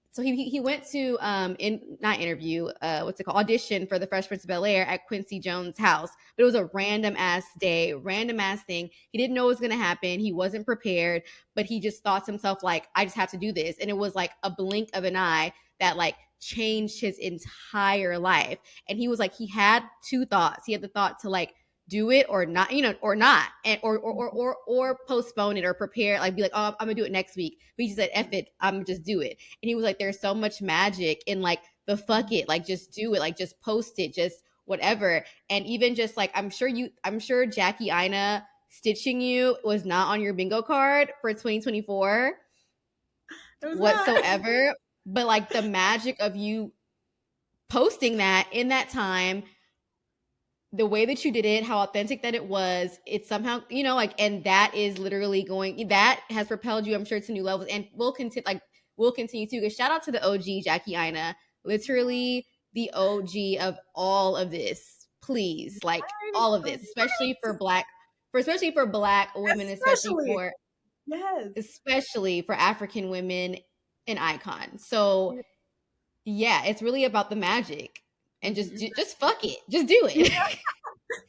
went to in not interview what's it called, audition for the Fresh Prince of Bel Air at Quincy Jones' house, but it was a random ass day, random ass thing. He didn't know what was going to happen. He wasn't prepared, but he just thought to himself like, I just have to do this, and it was like a blink of an eye that like changed his entire life. And he was like, he had two thoughts. He had the thought to like do it or not, or not, and or postpone it or prepare, like be like, oh, I'm gonna do it next week. But he just said, F it, I'm gonna just do it. And he was like, there's so much magic in like the fuck it, like just do it, like just post it, just whatever. And even just like, I'm sure Jackie Aina stitching you was not on your bingo card for 2024 It was not. whatsoever. But like the magic of you posting that in that time, the way that you did it, how authentic that it was, it's somehow, like, and that is literally that has propelled you, I'm sure, to new levels, and will continue to. Because shout out to the OG Jackie Aina, literally the OG of all of this. Please, like all of this, especially for black women, Especially. Yes. especially for African women, an icon. So yeah, it's really about the magic, and just fuck it, just do Yeah. it.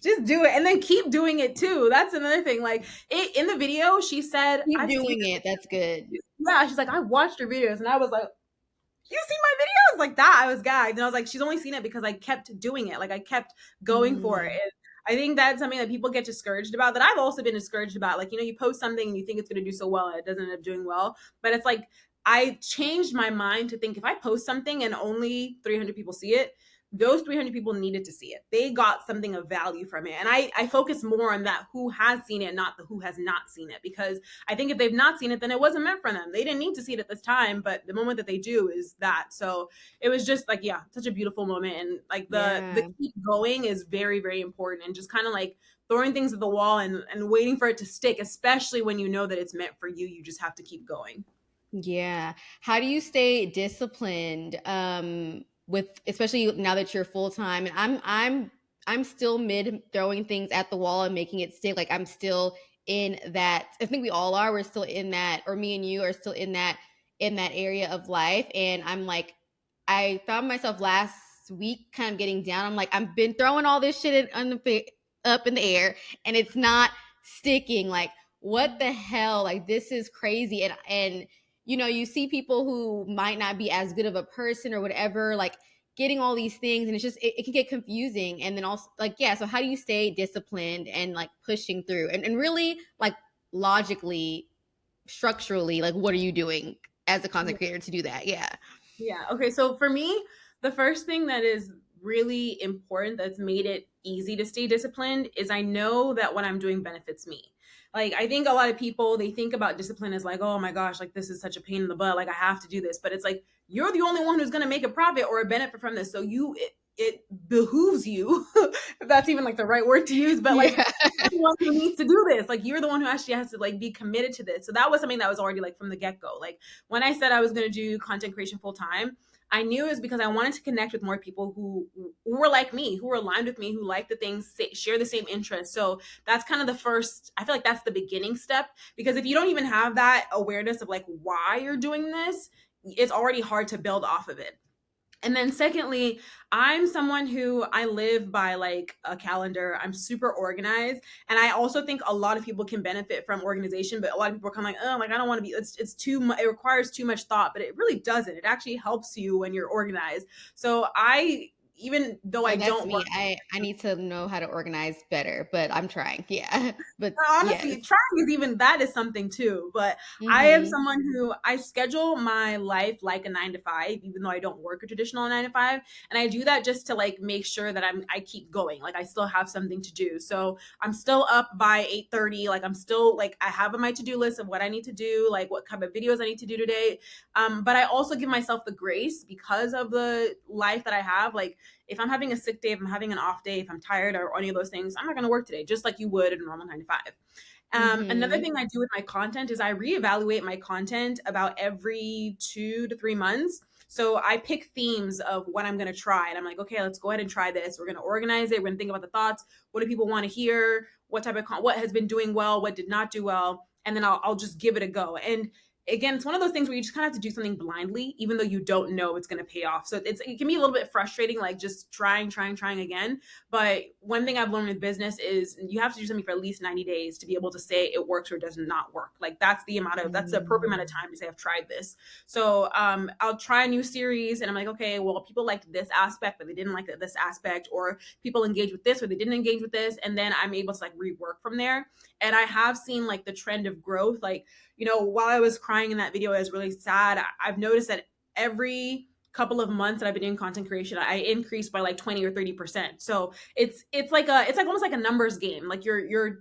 Just do it and then keep doing it too. That's another thing. Like in the video, she said, Keep I've seen doing it. That's good. it. Yeah, she's like, I watched her videos and I was like, you see my videos like that? I was gagged. And I was like, she's only seen it because I kept doing it. Like I kept going for it. Mm, And I think that's something that people get discouraged about, that I've also been discouraged about. Like, you post something and you think it's going to do so well and it doesn't end up doing well. But it's like, I changed my mind to think if I post something and only 300 people see it, those 300 people needed to see it. They got something of value from it. And I focus more on that who has seen it, not the who has not seen it. Because I think if they've not seen it, then it wasn't meant for them. They didn't need to see it at this time, but the moment that they do is that. So it was just like, yeah, such a beautiful moment. And like the yeah. keep going is very, very important. And just kind of like throwing things at the wall and waiting for it to stick, especially when you know that it's meant for you. You just have to keep going. Yeah. How do you stay disciplined with, especially now that you're full time? And I'm still mid throwing things at the wall and making it stick. Like I'm still in that. I think we all are. We're still in that, or me and you are still in that area of life. And I'm like, I found myself last week kind of getting down. I'm like, I've been throwing all this shit up in the air, and it's not sticking. Like, what the hell? Like, this is crazy. And you see people who might not be as good of a person or whatever, like getting all these things, and it's just it can get confusing. And then also like, yeah, so how do you stay disciplined and like pushing through and really like logically, structurally, like what are you doing as a content creator to do that? Yeah. Yeah. Okay. So for me, the first thing that is really important that's made it easy to stay disciplined is I know that what I'm doing benefits me. Like, I think a lot of people, they think about discipline as like, oh my gosh, like this is such a pain in the butt. Like, I have to do this. But it's like, you're the only one who's going to make a profit or a benefit from this. So it behooves you, if that's even like the right word to use, but like, Yeah. you're the one who needs to do this. Like, you're the one who actually has to like be committed to this. So that was something that was already like from the get go. Like, when I said I was going to do content creation full time, I knew it was because I wanted to connect with more people who were like me, who were aligned with me, who like the things, share the same interests. So that's kind of the first, I feel like that's the beginning step. Because if you don't even have that awareness of like why you're doing this, it's already hard to build off of it. And then secondly, I'm someone who I live by like a calendar. I'm super organized. And I also think a lot of people can benefit from organization, but a lot of people are kind of like, oh, like I don't want to be, it's too much, it requires too much thought, but it really doesn't. It actually helps you when you're organized. So I even though No, I that's don't me. work. I need to know how to organize better, but I'm trying. Yeah. But yes. Honestly, trying is even that is something too. But I am Mhm. someone who I schedule my life like a 9 to 5, even though I don't work a traditional 9 to 5. And I do that just to like make sure that I keep going. Like I still have something to do. So I'm still up by 8:30. Like I'm still like I have on my to-do list of what I need to do, like what kind of videos I need to do today. But I also give myself the grace because of the life that I have. Like if I'm having a sick day, if I'm having an off day, if I'm tired or any of those things, I'm not going to work today, just like you would in a normal 9 to 5. Another Mhm. thing I do with my content is I reevaluate my content about every 2 to 3 months. So I pick themes of what I'm going to try. And I'm like, okay, let's go ahead and try this. We're going to organize it. We're going to think about the thoughts. What do people want to hear? What type of what has been doing well? What did not do well? And then I'll just give it a go. And again, it's one of those things where you just kind of have to do something blindly, even though you don't know it's going to pay off. So it can be a little bit frustrating, like just trying again. But one thing I've learned with business is you have to do something for at least 90 days to be able to say it works or does not work. Like that's the appropriate amount of Mm. time to say I've tried this. So I'll try a new series and I'm like, okay, well, people liked this aspect, but they didn't like this aspect, or people engage with this or they didn't engage with this. And then I'm able to like rework from there. And I have seen like the trend of growth. Like, while I was crying in that video, I was really sad. I've noticed that every couple of months that I've been doing content creation, I increased by like 20 or 30%. So it's like almost like a numbers game. Like you're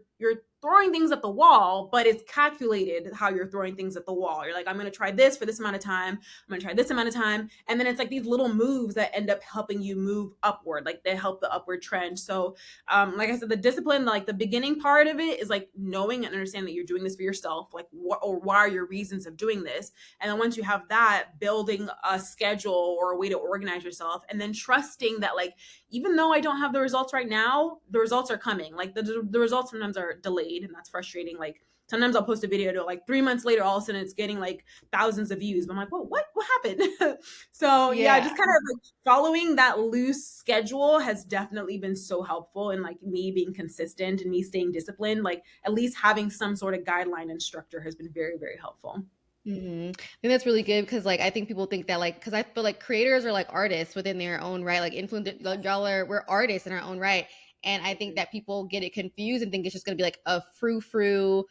throwing things at the wall, but it's calculated how you're throwing things at the wall. You're like, I'm gonna try this for this amount of time, I'm gonna try this amount of time. And then it's like these little moves that end up helping you move upward, like they help the upward trend. So like I said, the discipline, like the beginning part of it is like knowing and understanding that you're doing this for yourself, like what or why are your reasons of doing this. And then once you have that, building a schedule or a way to organize yourself, and then trusting that like even though I don't have the results right now, the results are coming. Like the results sometimes are delayed, and that's frustrating. Like sometimes I'll post a video to like 3 months later, all of a sudden it's getting like thousands of views. But I'm like, whoa, what happened? So yeah, Yeah. just kind of like following that loose schedule has definitely been so helpful in like me being consistent and me staying disciplined. Like at least having some sort of guideline and structure has been very, very helpful. Mhm. I think that's really good because, like, I think people think that, like, because I feel like creators are like artists within their own right. Like, influencers, like, we're artists in our own right. And I think that people get it confused and think it's just going to be like a frou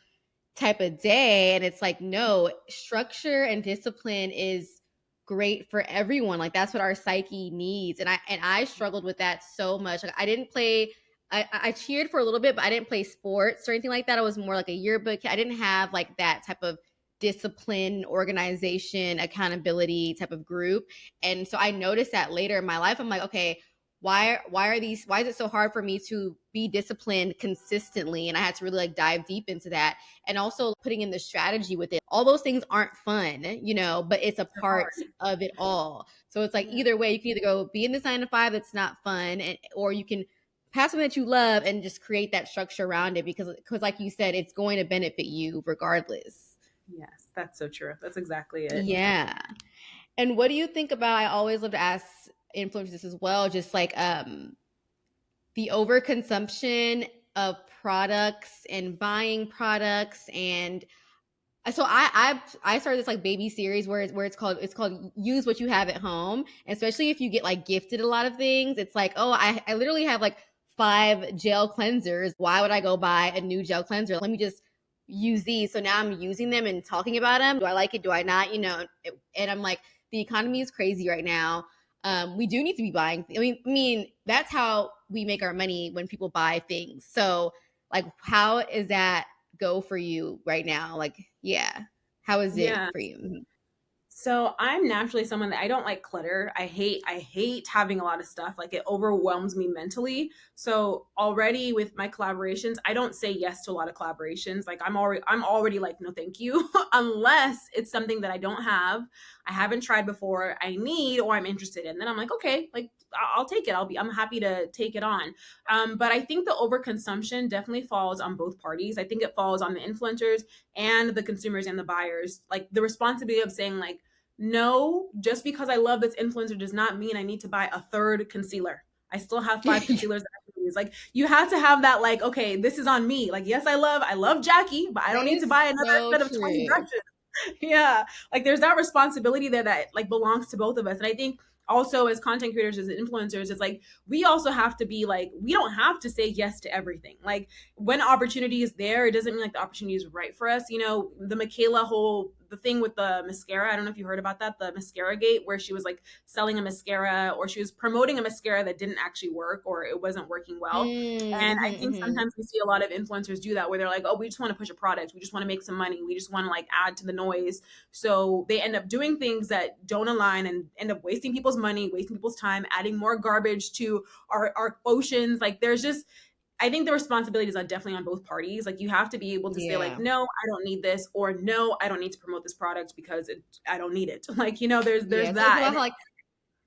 type of day. And it's like, no, structure and discipline is great for everyone. Like, that's what our psyche needs. And I struggled with that so much. Like, I didn't play. I cheered for a little bit, but I didn't play sports or anything like that. I was more like a yearbook. I didn't have like that type of discipline, organization, accountability type of group. And so I noticed that later in my life. I'm like, okay, why is it so hard for me to be disciplined consistently? And I had to really like dive deep into that. And also putting in the strategy with it. All those things aren't fun, but it's a They're part hard. of it all. So it's like Yeah. either way, you can either go be in this 9 to 5 that's not fun, or you can have something that you love and just create that structure around it because like you said, it's going to benefit you regardless. Yes, that's so true. That's exactly it. Yeah. And what do you think about, I always love to ask influencers this as well, just like the overconsumption of products and buying products. And so I started this like baby series where it's called use what you have at home. And especially if you get like gifted a lot of things, it's like, oh, I literally have like 5 gel cleansers. Why would I go buy a new gel cleanser? Let me just use these. So now I'm using them and talking about them. Do I like it? Do I not? And I'm like, the economy is crazy right now. We do need to be buying. I mean, that's how we make our money, when people buy things. So, like, how is that go for you right now? Like, yeah, how is it Yeah. for you? So I'm naturally someone that I don't like clutter. I hate having a lot of stuff. Like it overwhelms me mentally. So already with my collaborations, I don't say yes to a lot of collaborations. Like I'm already like, no thank you, unless it's something that I don't have, I haven't tried before, I need, or I'm interested in. Then I'm like, okay, like I'll take it. I'm happy to take it on. But I think the overconsumption definitely falls on both parties. I think it falls on the influencers and the consumers and the buyers. Like the responsibility of saying like, no, just because I love this influencer does not mean I need to buy a third concealer. I still have 5 concealers that I can use. Like you have to have that like, okay, this is on me. Like, yes, I love Jackie, but I don't That need to is buy another so set of 20 true. brushes. Yeah. Like there's that responsibility there that like belongs to both of us. And I think also as content creators, as influencers, it's like we also have to be like, we don't have to say yes to everything. Like when opportunity is there, it doesn't mean like the opportunity is right for us. You know, the Michaela whole the thing with the mascara, I don't know if you heard about that, the mascara gate, where she was like selling a mascara, or she was promoting a mascara that didn't actually work, or it wasn't working well. And I think Mm-hmm. sometimes we see a lot of influencers do that, where they're like, oh, we just want to push a product, we just want to make some money, we just want to like add to the noise. So they end up doing things that don't align and end up wasting people's money, wasting people's time, adding more garbage to our oceans. Like there's just, I think the responsibilities are definitely on both parties. Like you have to be able to say like, Yeah. no, I don't need this, or no, I don't need to promote this product because I don't need it. Like, you know, there's Yeah. So it's that. about And how like,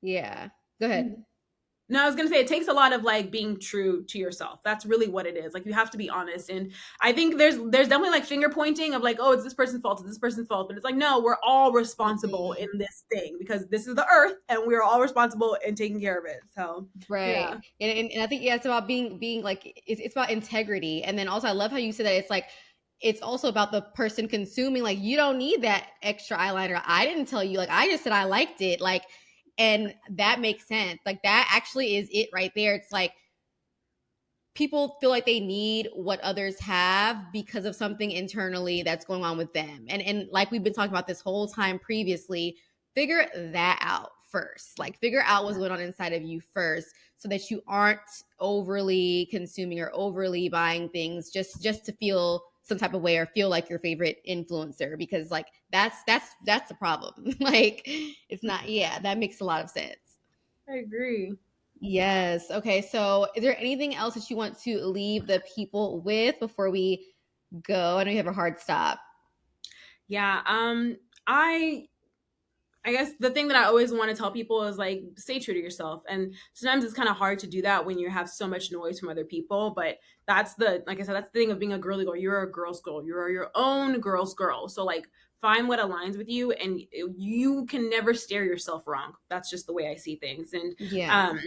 yeah. Go ahead. no, I was gonna say it takes a lot of like being true to yourself. That's really what it is. Like you have to be honest. And I think there's definitely like finger pointing of like, oh, it's this person's fault, it's this person's fault. But it's like, no, we're all responsible in Mhm. this thing because this is the earth and we're all responsible in taking care of it. So Right. yeah. And I think yeah, it's about being like it's about integrity. And then also I love how you said that it's like it's also about the person consuming. Like you don't need that extra eyeliner. I didn't tell you. Like I just said I liked it. Like and that makes sense. Like that actually is it right there. It's like people feel like they need what others have because of something internally that's going on with them. And like we've been talking about this whole time previously, figure that out first. Like figure out what's going on inside of you first so that you aren't overly consuming or overly buying things just to feel some type of way or feel like your favorite influencer because like that's the problem. Like it's not yeah, that makes a lot of sense. I agree. Yes. Okay. So, is there anything else that you want to leave the people with before we go? I know you have a hard stop. Yeah. I guess the thing that I always want to tell people is like stay true to yourself. And sometimes it's kind of hard to do that when you have so much noise from other people. But that's the like I said, that's the thing of being a girly girl. You're a girl's girl. You're your own girl's girl. So like find what aligns with you, and you can never steer yourself wrong. That's just the way I see things. And Yeah. um,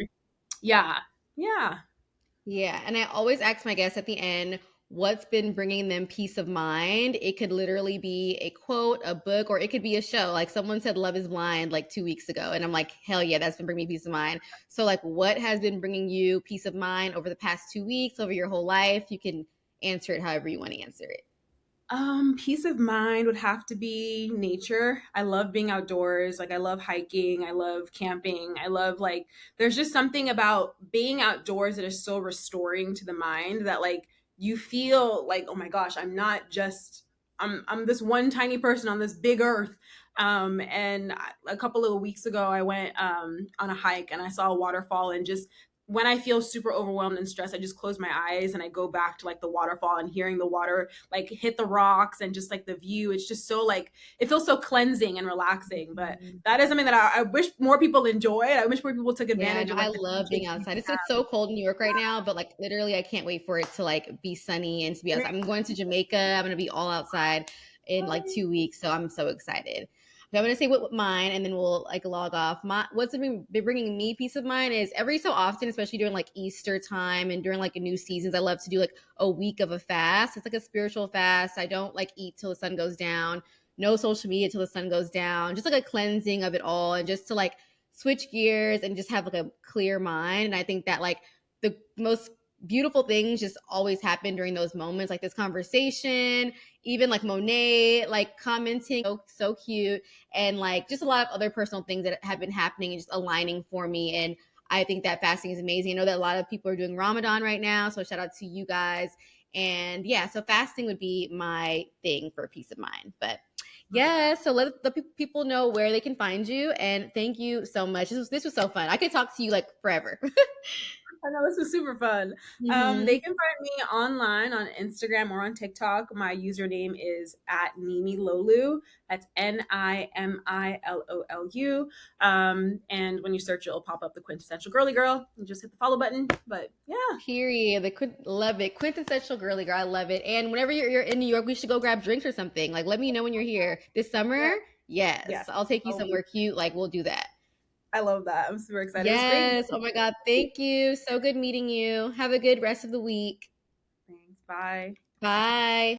yeah, yeah. Yeah. And I always ask my guests at the end, what's been bringing them peace of mind? It could literally be a quote, a book, or it could be a show. Like someone said Love is Blind like 2 weeks ago. And I'm like, hell yeah, that's been bringing me peace of mind. So, like, what has been bringing you peace of mind over the past 2 weeks, over your whole life? You can answer it however you want to answer it. Peace of mind would have to be nature. I love being outdoors. Like I love hiking. I love camping. I love like there's just something about being outdoors that is so restoring to the mind that like you feel like, oh my gosh, I'm not just I'm this one tiny person on this big earth. A couple of weeks ago I went on a hike and I saw a waterfall, and just when I feel super overwhelmed and stressed, I just close my eyes and I go back to like the waterfall and hearing the water like hit the rocks and just like the view. It's just so like it feels so cleansing and relaxing. But that is something that I wish more people enjoyed. I wish more people took Yeah, advantage no, of I like the love being nature that outside. we It's so cold in New York right now, but like literally, I can't wait for it to like be sunny and to be have. outside. I'm going to Jamaica. I'm gonna be all outside in like 2 weeks, so I'm so excited. But I'm gonna say what mine, and then we'll like log off. What's been bringing me peace of mind is every so often, especially during like Easter time and during like new seasons, I love to do like a week of a fast. It's like a spiritual fast. I don't like eat till the sun goes down. No social media till the sun goes down. Just like a cleansing of it all, and just to like switch gears and just have like a clear mind. And I think that like the most beautiful things just always happen during those moments, like this conversation, even like Monet like commenting, so cute, and like just a lot of other personal things that have been happening and just aligning for me. And I think that fasting is amazing. I know that a lot of people are doing Ramadan right now, so shout out to you guys. And yeah, so fasting would be my thing for peace of mind. But yeah, so let the people know where they can find you. And thank you so much. This was so fun. I could talk to you like forever. I know this was super fun. They Hmm. can find me online on Instagram or on TikTok. My username is at Nimilolu. That's Nimilolu. And when you search, it'll pop up the quintessential girly girl. You just hit the follow button. But yeah, Period. Love it. Quintessential girly girl. I love it. And whenever you're in New York, we should go grab drinks or something. Like, let me know when you're here this yeah, summer. Yes, yeah. I'll take you I'll be- somewhere cute. Like, we'll do that. I love that. I'm super excited. It was great. Yes. Oh my God. Thank you. So good meeting you. Have a good rest of the week. Thanks. Bye. Bye.